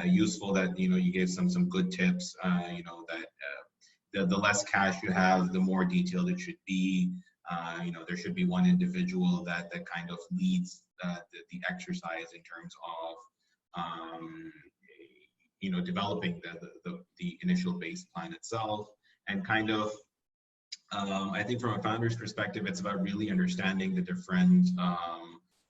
useful that you gave some good tips. That the less cash you have, the more detailed it should be. There should be one individual that kind of leads the exercise in terms of developing the initial base plan itself, and kind of I think from a founder's perspective, it's about really understanding the different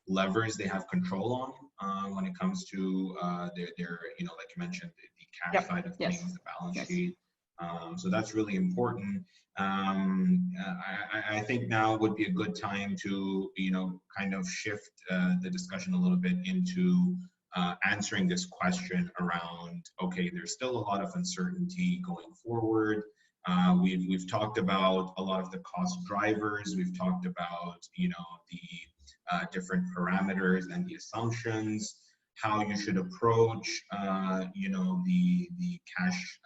levers they have control on when it comes to their like you mentioned, the cash side of things, the balance sheet. So that's really important. I think now would be a good time to kind of shift the discussion a little bit into answering this question around, okay, there's still a lot of uncertainty going forward. We've talked about a lot of the cost drivers. We've talked about the different parameters and the assumptions, how you should approach the cash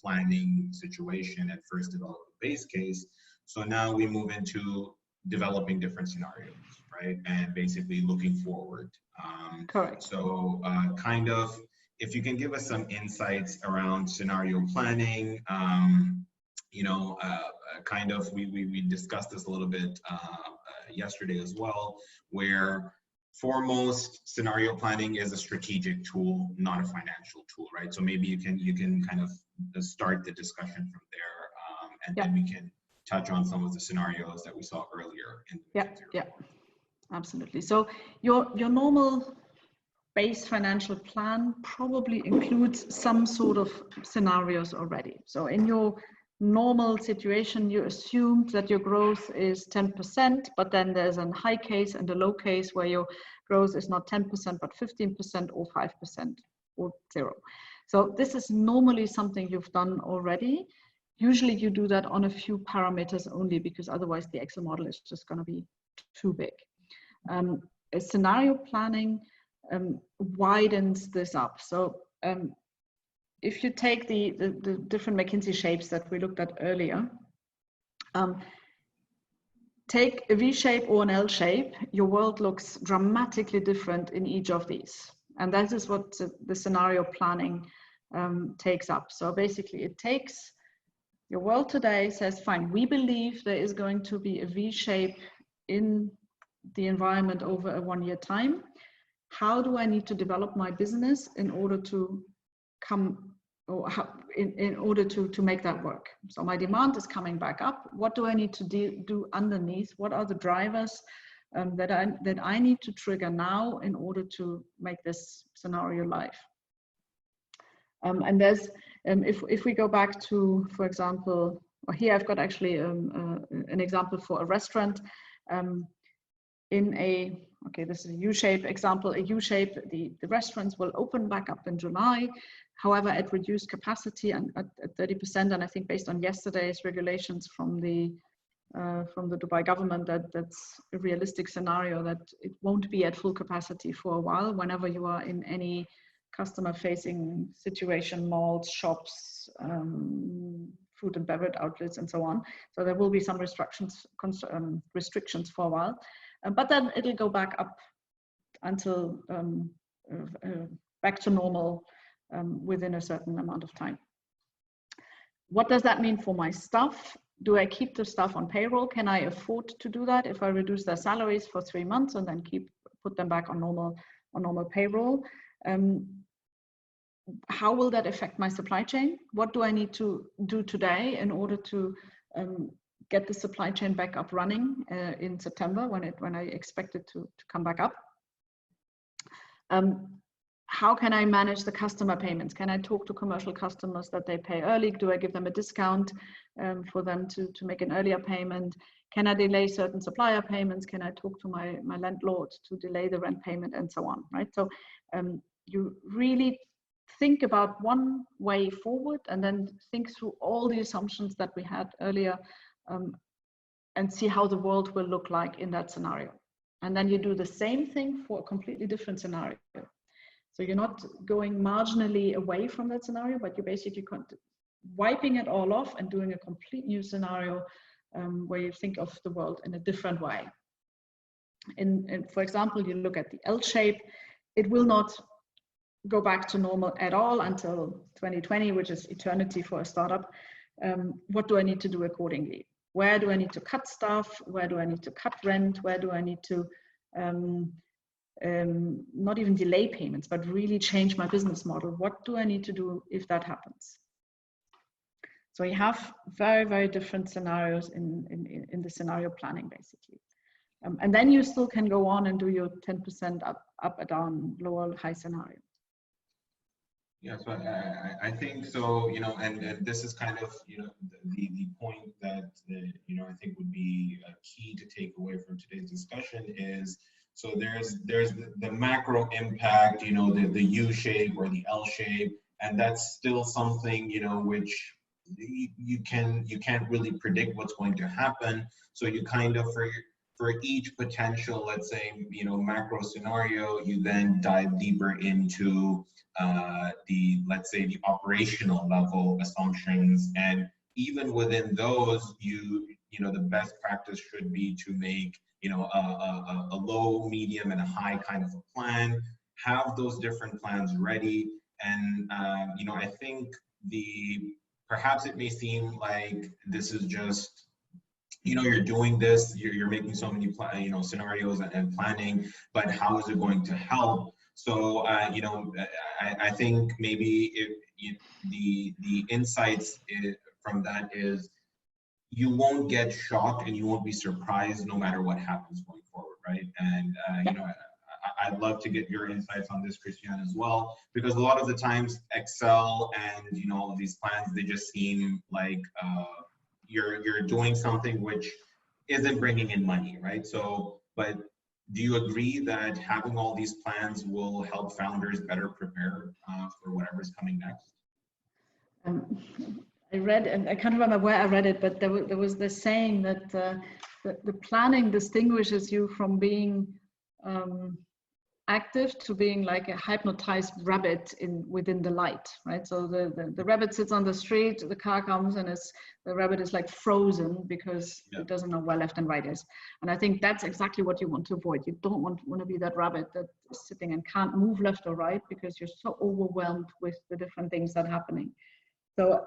planning situation and first develop a base case. So now we move into developing different scenarios, right? And basically looking forward. Correct. So kind of, if you can give us some insights around scenario planning, kind of, we discussed this a little bit yesterday as well, where foremost, scenario planning is a strategic tool, not a financial tool, right? So maybe you can kind of start the discussion from there, and then we can touch on some of the scenarios that we saw earlier in the Yeah, absolutely. So your normal base financial plan probably includes some sort of scenarios already. So in your normal situation, you assumed that your growth is 10%, but then there's a high case and a low case where your growth is not 10%, but 15% or 5% or 0. So this is normally something you've done already. Usually you do that on a few parameters only, because otherwise the Excel model is just going to be too big. A scenario planning widens this up. So if you take the different McKinsey shapes that we looked at earlier, take a V shape or an L shape, your world looks dramatically different in each of these. And that is what the scenario planning takes up. So basically it takes your world today, says, fine, we believe there is going to be a V shape in the environment over a 1-year time. How do I need to develop my business in order to come, or in order to make that work? So my demand is coming back up. What do I need to do underneath? What are the drivers that I need to trigger now in order to make this scenario live? And there's, if we go back to, for example, or here I've got actually an example for a restaurant. Okay, this is a U-shape example. A U-shape, the restaurants will open back up in July, however, at reduced capacity and at 30%. And I think based on yesterday's regulations from the Dubai government, that's a realistic scenario, that it won't be at full capacity for a while whenever you are in any customer-facing situation, malls, shops, food and beverage outlets, and so on. So there will be some restrictions for a while. But then it'll go back up until back to normal within a certain amount of time. What does that mean for my staff? Do I keep the staff on payroll? Can I afford to do that if I reduce their salaries for 3 months and then put them back on normal payroll? How will that affect my supply chain? What do I need to do today in order to get the supply chain back up running in September when I expect it to come back up? How can I manage the customer payments? Can I talk to commercial customers that they pay early? Do I give them a discount for them to make an earlier payment? Can I delay certain supplier payments? Can I talk to my landlord to delay the rent payment, and so on, right? So you really think about one way forward and then think through all the assumptions that we had earlier, and see how the world will look like in that scenario. And then you do the same thing for a completely different scenario. So you're not going marginally away from that scenario, but you're basically wiping it all off and doing a complete new scenario where you think of the world in a different way. for example, you look at the L shape, it will not go back to normal at all until 2020, which is eternity for a startup. What do I need to do accordingly? Where do I need to cut stuff? Where do I need to cut rent? Where do I need to not even delay payments, but really change my business model? What do I need to do if that happens? So you have very, very different scenarios in the scenario planning, basically. And then you still can go on and do your 10% up or down, lower, high scenario. Yeah, so I think so, you know, and this is kind of, you know, the point that, you know, I think would be a key to take away from today's discussion is, so there's the macro impact, you know, the U shape or the L shape, and that's still something, you know, which you can't really predict what's going to happen. So you kind of, for each potential, let's say, you know, macro scenario, you then dive deeper into let's say the operational level assumptions, and even within those, you know, the best practice should be to make, you know, a low, medium, and a high kind of a plan. Have those different plans ready, and you know, I think perhaps it may seem like this is just, you know, you're doing this, you're making so many you know, scenarios and planning, but how is it going to help? So you know, I think maybe the insights from that is, you won't get shocked and you won't be surprised no matter what happens going forward, right? And you know, I'd love to get your insights on this, Christiane, as well, because a lot of the times Excel and, you know, all of these plans, they just seem like you're doing something which isn't bringing in money, right? So, but do you agree that having all these plans will help founders better prepare for whatever's coming next? I read, and I can't remember where I read it, but there was this saying that the planning distinguishes you from being active to being like a hypnotized rabbit within the light, right? So the rabbit sits on the street, the car comes, and the rabbit is like frozen because it doesn't know where left and right is. And I think that's exactly what you want to avoid. You don't want to be that rabbit that is sitting and can't move left or right because you're so overwhelmed with the different things that are happening. So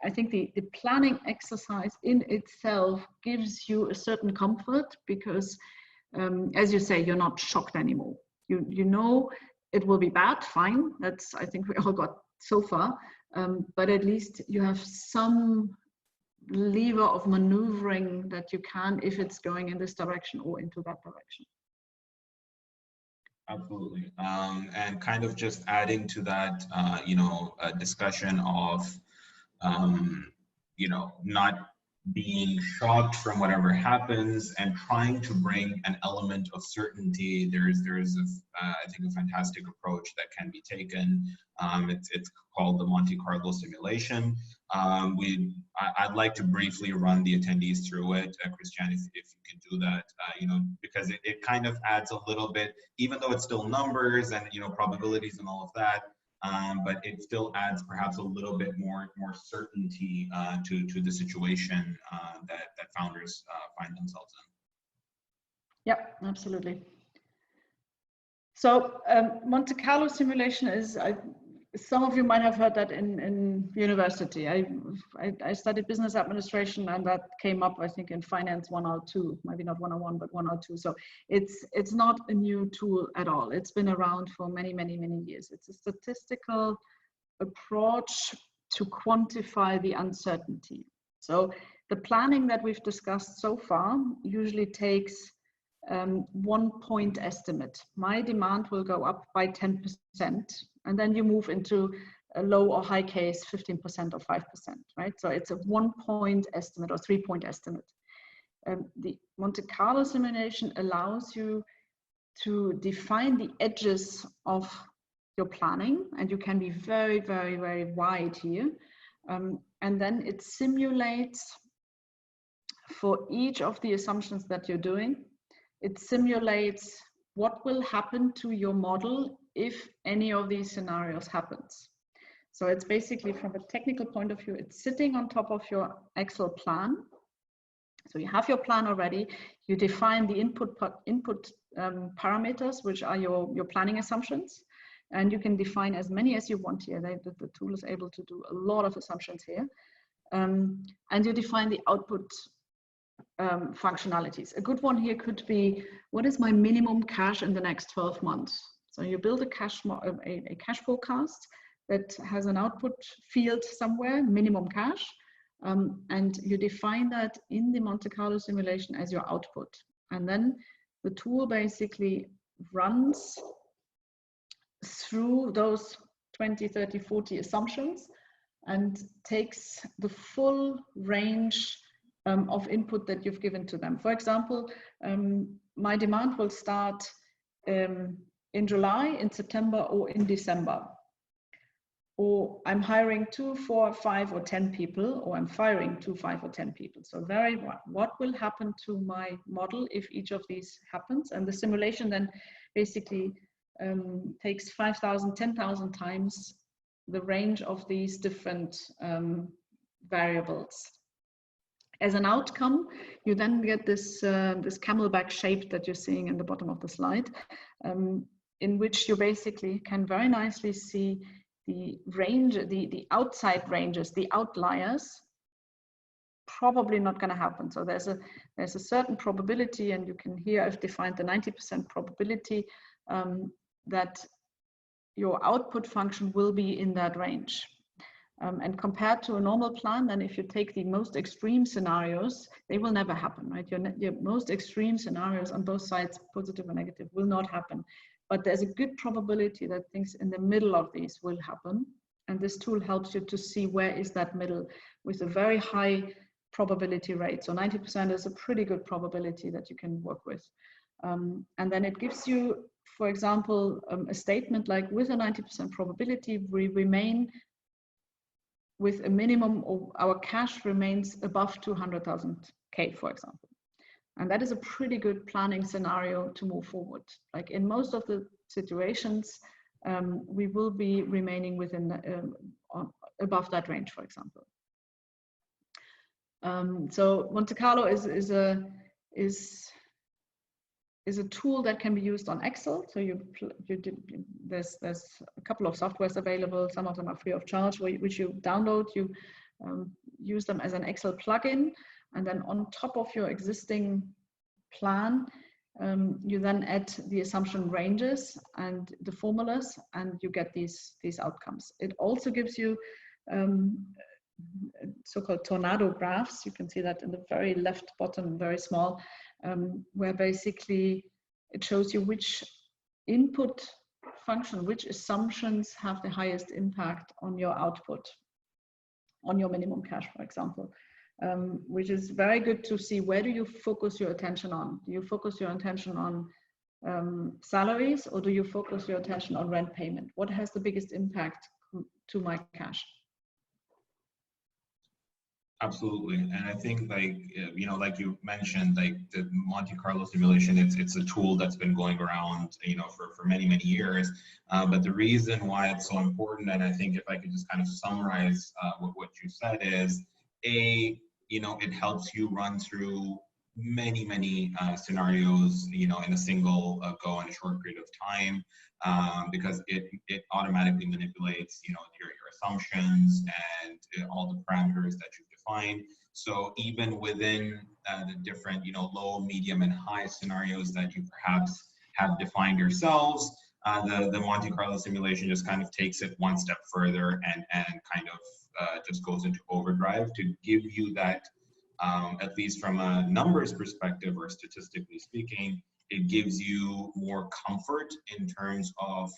I think the planning exercise in itself gives you a certain comfort because, as you say, you're not shocked anymore. You know it will be bad, fine. That's, I think we all got so far, but at least you have some lever of maneuvering that you can, if it's going in this direction or into that direction. Absolutely. And kind of just adding to that, you know, a discussion of, you know, not being shocked from whatever happens and trying to bring an element of certainty. There's I think a fantastic approach that can be taken. It's called the Monte Carlo simulation. I'd like to briefly run the attendees through it, Christiane, if you can do that, you know, because it kind of adds a little bit, even though it's still numbers and, you know, probabilities and all of that, but it still adds perhaps a little bit more certainty to the situation that founders find themselves in. Yep, absolutely. So Monte Carlo simulation is, some of you might have heard that in university. I studied business administration, and that came up, I think, in finance 102, maybe not 101, but 102. So it's not a new tool at all. It's been around for many, many, many years. It's a statistical approach to quantify the uncertainty. So the planning that we've discussed so far usually takes 1 point estimate. My demand will go up by 10%, and then you move into a low or high case 15% or 5%, right? So it's a 1 point estimate or 3 point estimate. The Monte Carlo simulation allows you to define the edges of your planning, and you can be very, very, very wide here. And then it simulates for each of the assumptions that you're doing. It simulates what will happen to your model if any of these scenarios happens. So it's basically, from a technical point of view, it's sitting on top of your Excel plan, So you have your plan already. You define the input parameters, which are your planning assumptions. And you can define as many as you want here. The tool is able to do a lot of assumptions here. And you define the output functionalities. A good one here could be, what is my minimum cash in the next 12 months? So you build a cash forecast that has an output field somewhere, minimum cash. And you define that in the Monte Carlo simulation as your output. And then the tool basically runs through those 20, 30, 40 assumptions and takes the full range of input that you've given to them. For example, my demand will start in July, in September, or in December. Or I'm hiring 2, 4, 5, or 10 people, or I'm firing 2, 5, or 10 people. So what will happen to my model if each of these happens? And the simulation then basically takes 5,000, 10,000 times the range of these different variables. As an outcome, you then get this camelback shape that you're seeing in the bottom of the slide, in which you basically can very nicely see the range, the outside ranges, the outliers, probably not going to happen. So there's a certain probability, and you can here I've defined the 90% probability that your output function will be in that range. And compared to a normal plan, then if you take the most extreme scenarios, they will never happen, right? Your most extreme scenarios on both sides, positive and negative, will not happen. But there's a good probability that things in the middle of these will happen. And this tool helps you to see where is that middle with a very high probability rate. So 90% is a pretty good probability that you can work with. And then it gives you, for example, a statement like, with a 90% probability, we remain with a minimum of our cash remains above 200,000K, for example. And that is a pretty good planning scenario to move forward. Like in most of the situations, we will be remaining within above that range, for example. So Monte Carlo is a tool that can be used on Excel. So there's a couple of softwares available. Some of them are free of charge, which you download. You use them as an Excel plugin, and then on top of your existing plan, you then add the assumption ranges and the formulas, and you get these outcomes. It also gives you so-called tornado graphs. You can see that in the very left bottom, very small, where basically it shows you which input function, which assumptions have the highest impact on your output, on your minimum cash, for example, which is very good to see. Where do you focus your attention on? Do you focus your attention on salaries, or do you focus your attention on rent payment? What has the biggest impact to my cash? Absolutely. And I think, like, you know, like you mentioned, like the Monte Carlo simulation, it's a tool that's been going around, you know, for many, many years. But the reason why it's so important, and I think if I could just kind of summarize what you said, is you know, it helps you run through many scenarios, you know, in a single go in a short period of time, because it automatically manipulates, you know, your assumptions and all the parameters that you've defined. So even within the different, you know, low, medium, and high scenarios that you perhaps have defined yourselves, the Monte Carlo simulation just kind of takes it one step further and kind of just goes into overdrive to give you that, at least from a numbers perspective or statistically speaking, it gives you more comfort in terms of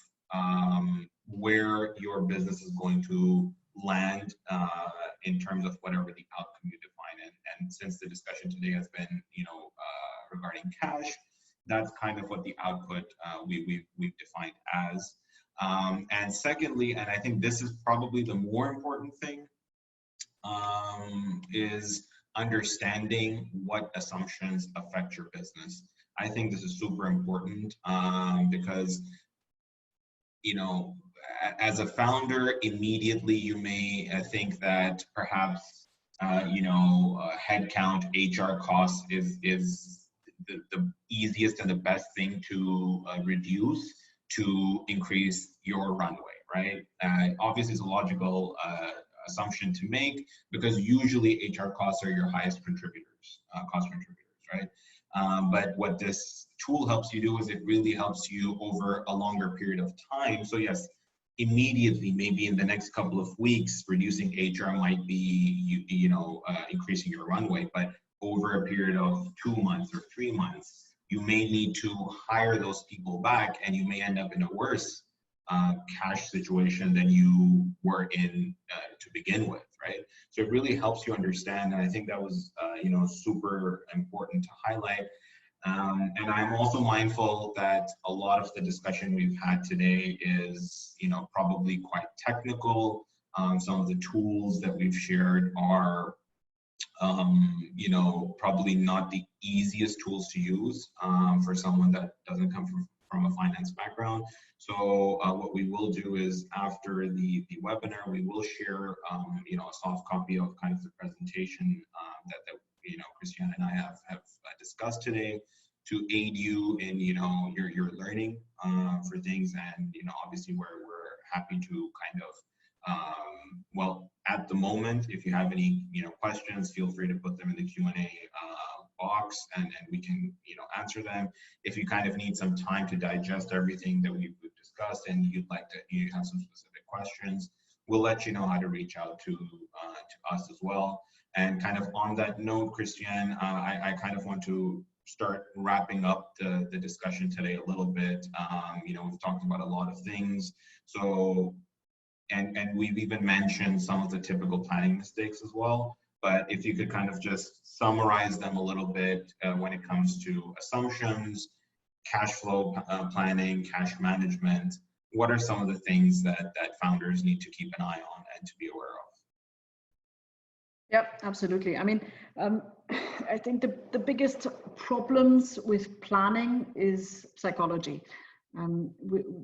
where your business is going to land in terms of whatever the outcome you define. And since the discussion today has been, you know, regarding cash, that's kind of what the output we've defined as. And secondly, and I think this is probably the more important thing, is understanding what assumptions affect your business. I think this is super important because, you know, as a founder, immediately you may think that perhaps headcount, HR costs is the easiest and the best thing to reduce to increase your runway, right? Obviously, it's a logical assumption to make because usually HR costs are your highest contributors, cost contributors, right? But what this tool helps you do is it really helps you over a longer period of time. So yes, immediately, maybe in the next couple of weeks, reducing HR might be, increasing your runway, but over a period of 2 months or 3 months, you may need to hire those people back and you may end up in a worse cash situation than you were in to begin with, right? So it really helps you understand, and I think that was, super important to highlight. And I'm also mindful that a lot of the discussion we've had today is, probably quite technical. Some of the tools that we've shared are, probably not the easiest tools to use for someone that doesn't come from a finance background. So what we will do is after the webinar, we will share, a soft copy of kind of the presentation that Christiane and I have discussed today to aid you in, your learning for things. And, obviously we're happy to kind of, well, at the moment, if you have any, questions, feel free to put them in the Q&A box and we can, answer them. If you kind of need some time to digest everything that we've discussed and you have some specific questions, we'll let you know how to reach out to us as well. And kind of on that note, Christiane, I kind of want to start wrapping up the discussion today a little bit. We've talked about a lot of things. So, and we've even mentioned some of the typical planning mistakes as well. But if you could kind of just summarize them a little bit when it comes to assumptions, cash flow planning, cash management, what are some of the things that founders need to keep an eye on and to be aware of? Yep, absolutely. I mean, I think the biggest problems with planning is psychology.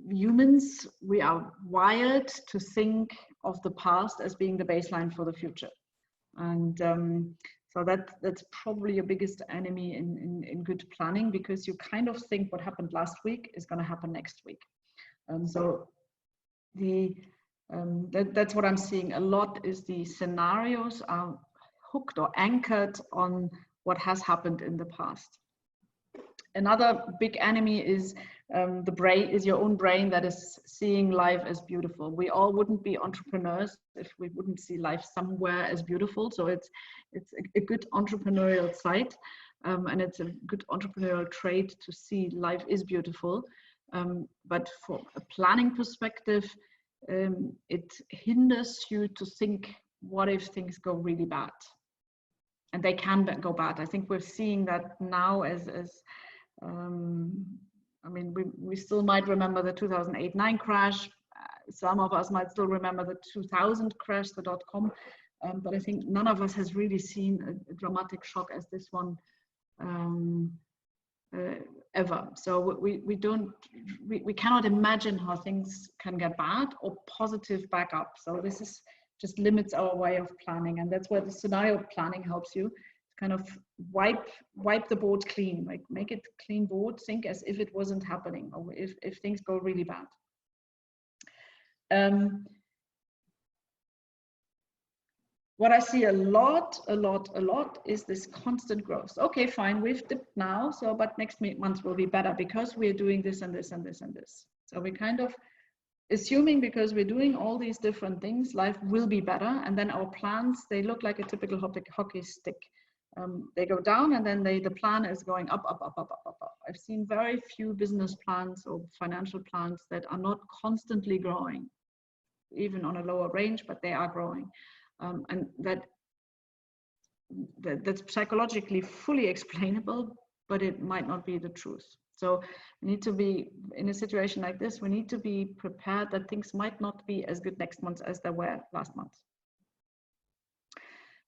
Humans, we are wired to think of the past as being the baseline for the future. And so that's probably your biggest enemy in good planning, because you kind of think what happened last week is going to happen next week. So that's what I'm seeing a lot, is the scenarios are hooked or anchored on what has happened in the past. Another big enemy is the brain, is your own brain that is seeing life as beautiful. We all wouldn't be entrepreneurs if we wouldn't see life somewhere as beautiful. So it's a good entrepreneurial site, and it's a good entrepreneurial trait to see life is beautiful. But from a planning perspective, it hinders you to think, what if things go really bad? And they can go bad. I think we're seeing that now I mean, we still might remember the 2008-9 crash. Some of us might still remember the 2000 crash, the .com. But I think none of us has really seen a dramatic shock as this one ever. So we cannot imagine how things can get bad or positive back up. So this is just limits our way of planning, and that's where the scenario planning helps you kind of wipe the board clean, like make it clean board, think as if it wasn't happening, or if things go really bad. What I see a lot is this constant growth. Okay, fine, we've dipped now, so but next month will be better because we're doing this and this and this and this. So we kind of assuming because we're doing all these different things, life will be better, and then our plans, they look like a typical hockey stick. They go down and then the plan is going up. I've seen very few business plans or financial plans that are not constantly growing, even on a lower range, but they are growing. And that's psychologically fully explainable, but it might not be the truth. So we need to be, in a situation like this, we need to be prepared that things might not be as good next month as they were last month.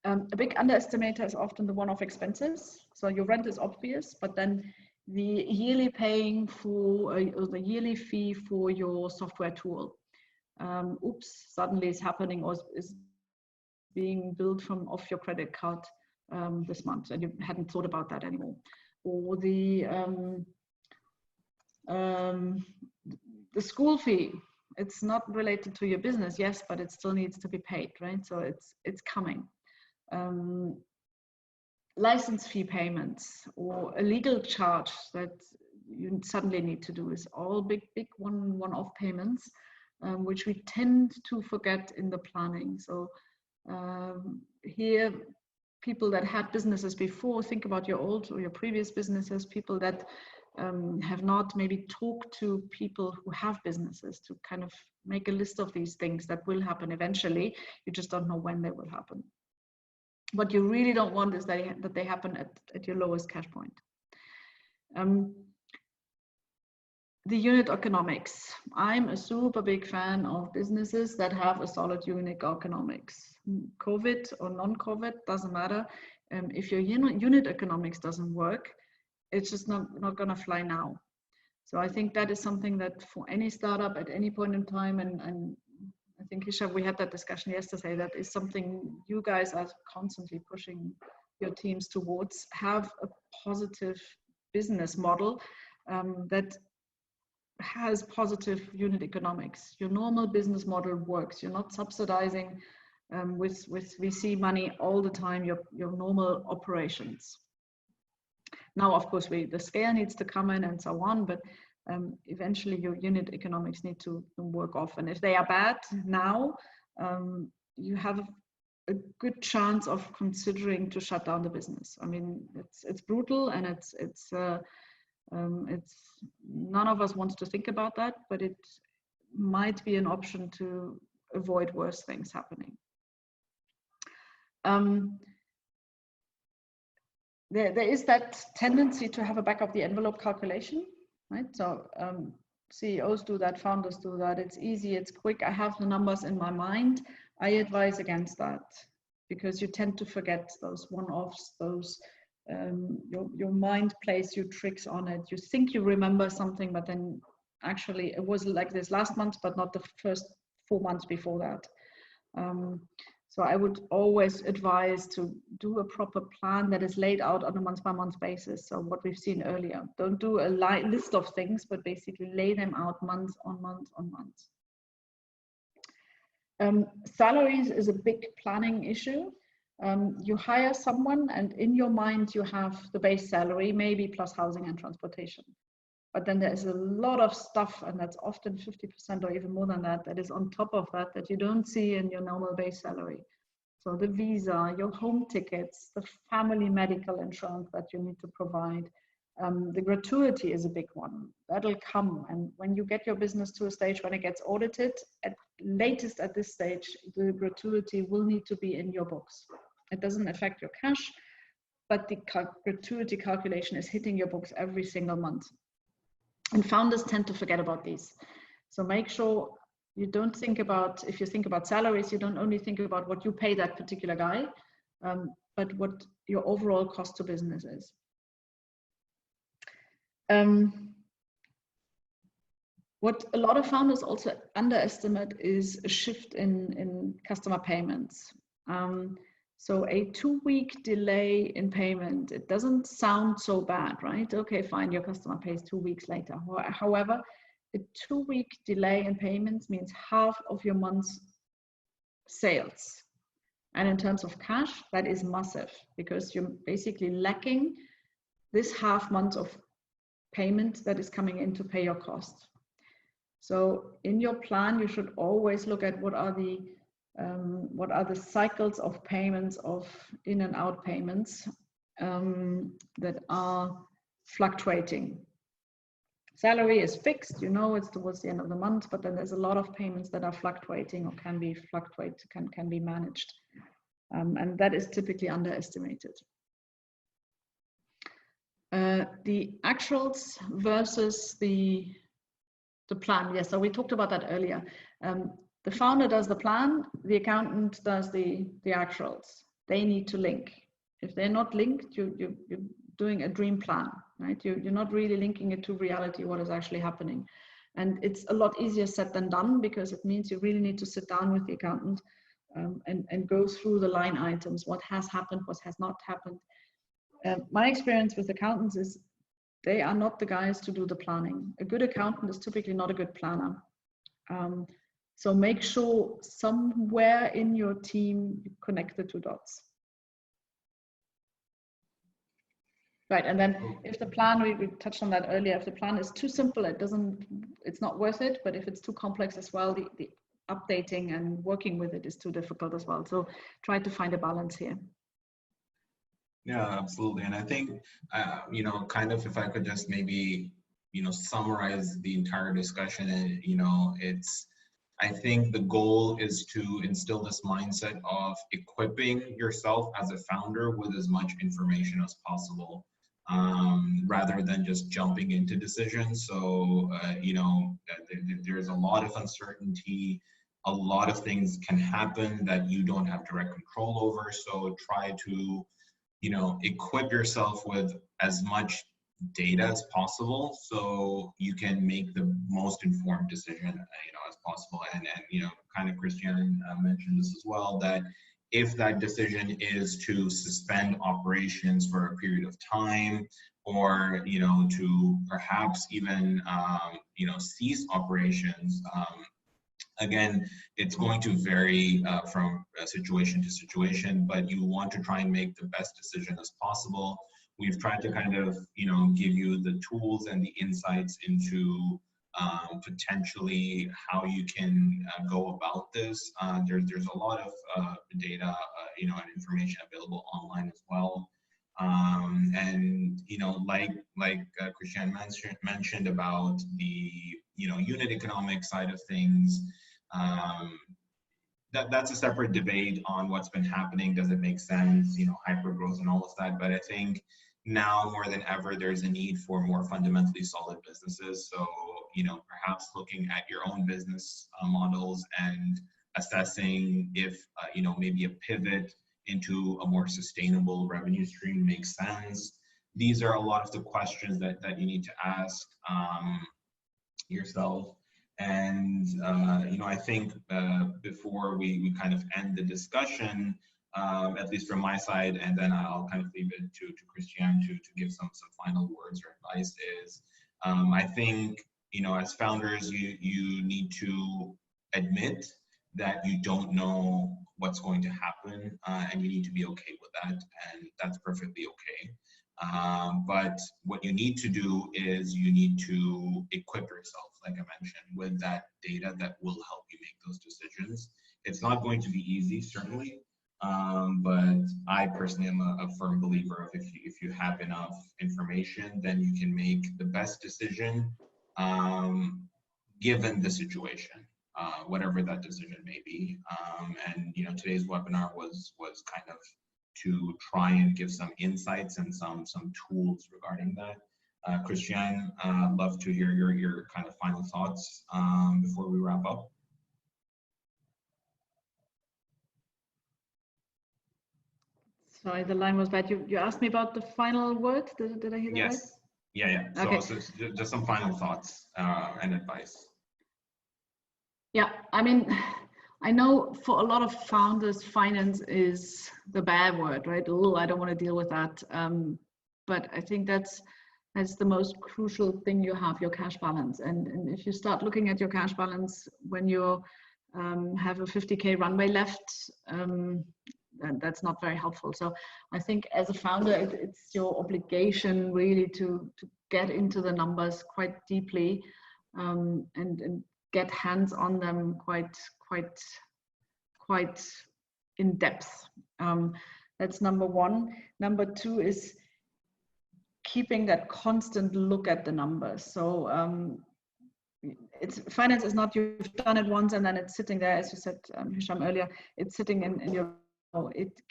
A big underestimator is often the one-off expenses. So your rent is obvious, but then the yearly paying for, or the yearly fee for your software tool. Oops, suddenly it's happening, or is being billed from off your credit card this month, and you hadn't thought about that anymore. Or the school fee, it's not related to your business, yes, but it still needs to be paid, right? So it's coming. License fee payments or a legal charge that you suddenly need to do is all big one-off payments, which we tend to forget in the planning. So here, people that had businesses before, think about your old or your previous businesses, people that have not maybe talked to people who have businesses, to kind of make a list of these things that will happen eventually. You just don't know when they will happen. What you really don't want is that they happen at your lowest cash point. The unit economics. I'm a super big fan of businesses that have a solid unit economics. COVID or non-COVID, doesn't matter. If your unit economics doesn't work, it's just not gonna fly now. So I think that is something that for any startup at any point in time, and I think, Hisham, we had that discussion yesterday, that is something you guys are constantly pushing your teams towards. Have a positive business model that has positive unit economics. Your normal business model works. You're not subsidizing with VC money all the time, your normal operations. Now, of course, the scale needs to come in and so on, but eventually your unit economics need to work off. And if they are bad now, you have a good chance of considering to shut down the business. I mean, it's brutal, and it's none of us wants to think about that, but it might be an option to avoid worse things happening. There is that tendency to have a back of the envelope calculation, right? So CEOs do that, founders do that. It's easy, it's quick. I have the numbers in my mind. I advise against that, because you tend to forget those one-offs, those your mind plays you tricks on it. You think you remember something, but then actually it was like this last month, but not the first 4 months before that. So I would always advise to do a proper plan that is laid out on a month-by-month basis. So what we've seen earlier, don't do a list of things, but basically lay them out month on month on month. Salaries is a big planning issue. You hire someone, and in your mind you have the base salary, maybe plus housing and transportation. But then there is a lot of stuff, and that's often 50% or even more than that, that is on top of that, that you don't see in your normal base salary. So the visa, your home tickets, the family medical insurance that you need to provide. The gratuity is a big one. That'll come. And when you get your business to a stage when it gets audited, at latest at this stage, the gratuity will need to be in your books. It doesn't affect your cash, but the gratuity calculation is hitting your books every single month. And founders tend to forget about these. So make sure you don't think about, if you think about salaries, you don't only think about what you pay that particular guy, but what your overall cost to business is. What a lot of founders also underestimate is a shift in customer payments. So a 2-week delay in payment, it doesn't sound so bad, right? Okay, fine, your customer pays 2 weeks later. However, a 2-week delay in payments means half of your month's sales. And in terms of cash, that is massive, because you're basically lacking this half month of payment that is coming in to pay your costs. So in your plan, you should always look at what are the cycles of payments, of in and out payments that are fluctuating. Salary is fixed, you know, it's towards the end of the month, but then there's a lot of payments that are fluctuating or can be managed. And that is typically underestimated. The actuals versus the plan. Yes, so we talked about that earlier. The founder does the plan, the accountant does the actuals. They need to link. If they're not linked, you're doing a dream plan, right? You're not really linking it to reality, what is actually happening. And it's a lot easier said than done, because it means you really need to sit down with the accountant and go through the line items, what has happened, what has not happened. My experience with accountants is they are not the guys to do the planning. A good accountant is typically not a good planner. So make sure somewhere in your team you connect the two dots. Right, and then if the plan, we touched on that earlier, if the plan is too simple, it's not worth it. But if it's too complex as well, the updating and working with it is too difficult as well. So try to find a balance here. Yeah, absolutely. And I think, you know, kind of if I could just maybe, you know, summarize the entire discussion, and, you know, I think the goal is to instill this mindset of equipping yourself as a founder with as much information as possible, rather than just jumping into decisions. So, you know, there's a lot of uncertainty. A lot of things can happen that you don't have direct control over. So try to, you know, equip yourself with as much data as possible so you can make the most informed decision, you know, as possible. And you know, kind of Christian mentioned this as well, that if that decision is to suspend operations for a period of time, or, you know, to perhaps even, you know, cease operations, again, it's going to vary from situation to situation, but you want to try and make the best decision as possible. We've tried to kind of, you know, give you the tools and the insights into potentially how you can go about this. There's a lot of data, you know, and information available online as well. And, you know, like Christian mentioned about the, you know, unit economic side of things, that's a separate debate on what's been happening. Does it make sense, you know, hyper growth and all of that? But I think now more than ever, there's a need for more fundamentally solid businesses. So, you know, perhaps looking at your own business models and assessing if, you know, maybe a pivot into a more sustainable revenue stream makes sense. These are a lot of the questions that you need to ask yourself. And, you know, I think before we kind of end the discussion, at least from my side, and then I'll kind of leave it to Christian to give some final words or advice, is I think, you know, as founders, you need to admit that you don't know what's going to happen, and you need to be okay with that, and that's perfectly okay. But what you need to do is you need to equip yourself, like I mentioned, with that data that will help you make those decisions. It's not going to be easy, certainly, but I personally am a firm believer of if you have enough information, then you can make the best decision given the situation, whatever that decision may be. And, you know, today's webinar was kind of to try and give some insights and some tools regarding that. Christian, love to hear your kind of final thoughts before we wrap up. Sorry, the line was bad. You asked me about the final word. Did I hear that right? Yeah. Okay. So just some final thoughts and advice. Yeah, I mean, I know for a lot of founders, finance is the bad word, right? Oh, I don't want to deal with that. But I think that's the most crucial thing you have, your cash balance. And if you start looking at your cash balance when you have a 50K runway left, that's not very helpful. So I think as a founder, it's your obligation really to get into the numbers quite deeply and get hands on them quite in depth. That's number one. Number two is keeping that constant look at the numbers. So finance is not you've done it once and then it's sitting there, as you said, Hisham, earlier. It's sitting in your.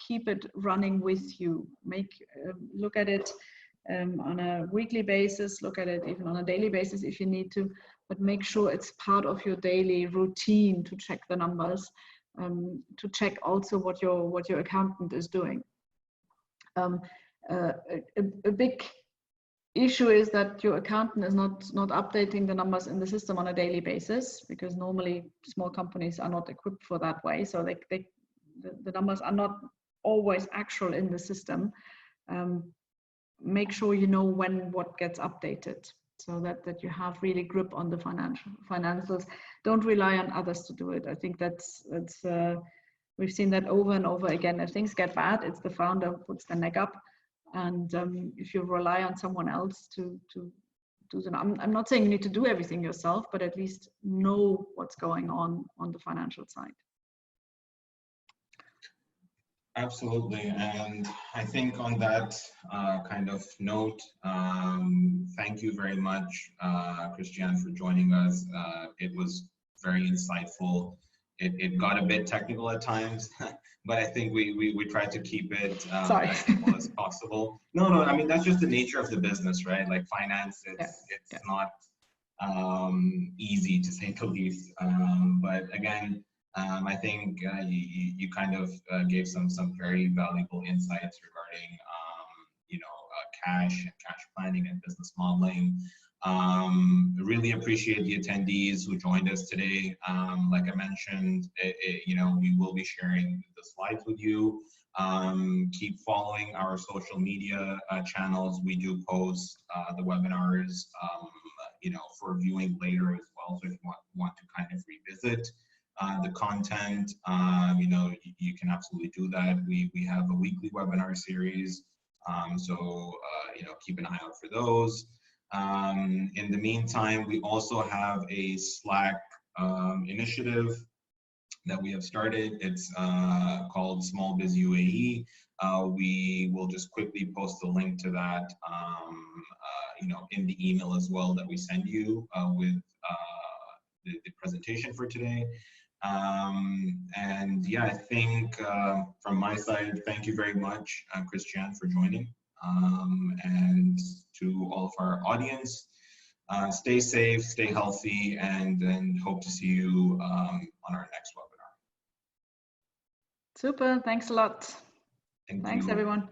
Keep it running with you. Look at it on a weekly basis. Look at it even on a daily basis if you need to. But make sure it's part of your daily routine to check the numbers. To check also what your accountant is doing. A big issue is that your accountant is not updating the numbers in the system on a daily basis, because normally small companies are not equipped for that way. So the numbers are not always actual in the system, make sure you know when what gets updated, so that you have really grip on the financials. Don't rely on others to do it. I think that's we've seen that over and over again. If things get bad, it's the founder who puts their neck up. And if you rely on someone else to do them, I'm not saying you need to do everything yourself, but at least know what's going on the financial side. Absolutely. And I think on that kind of note, thank you very much, Christiane, for joining us. It was very insightful. It got a bit technical at times, but I think we tried to keep it as simple as possible. No, I mean, that's just the nature of the business, right? Like finance, it's not easy to say the least. But again, I think you kind of gave some very valuable insights regarding cash and cash planning and business modeling. Really appreciate the attendees who joined us today. Like I mentioned, we will be sharing the slides with you. Keep following our social media channels. We do post the webinars, for viewing later as well. So if you want to kind of revisit the content, you can absolutely do that. We have a weekly webinar series, so keep an eye out for those. In the meantime, we also have a Slack initiative that we have started. It's called Small Biz UAE. We will just quickly post the link to that, in the email as well that we send you with the presentation for today. And yeah, I think from my side, thank you very much, Christiane, for joining. And to all of our audience, stay safe, stay healthy, and hope to see you on our next webinar. Super, thanks a lot. Thanks everyone.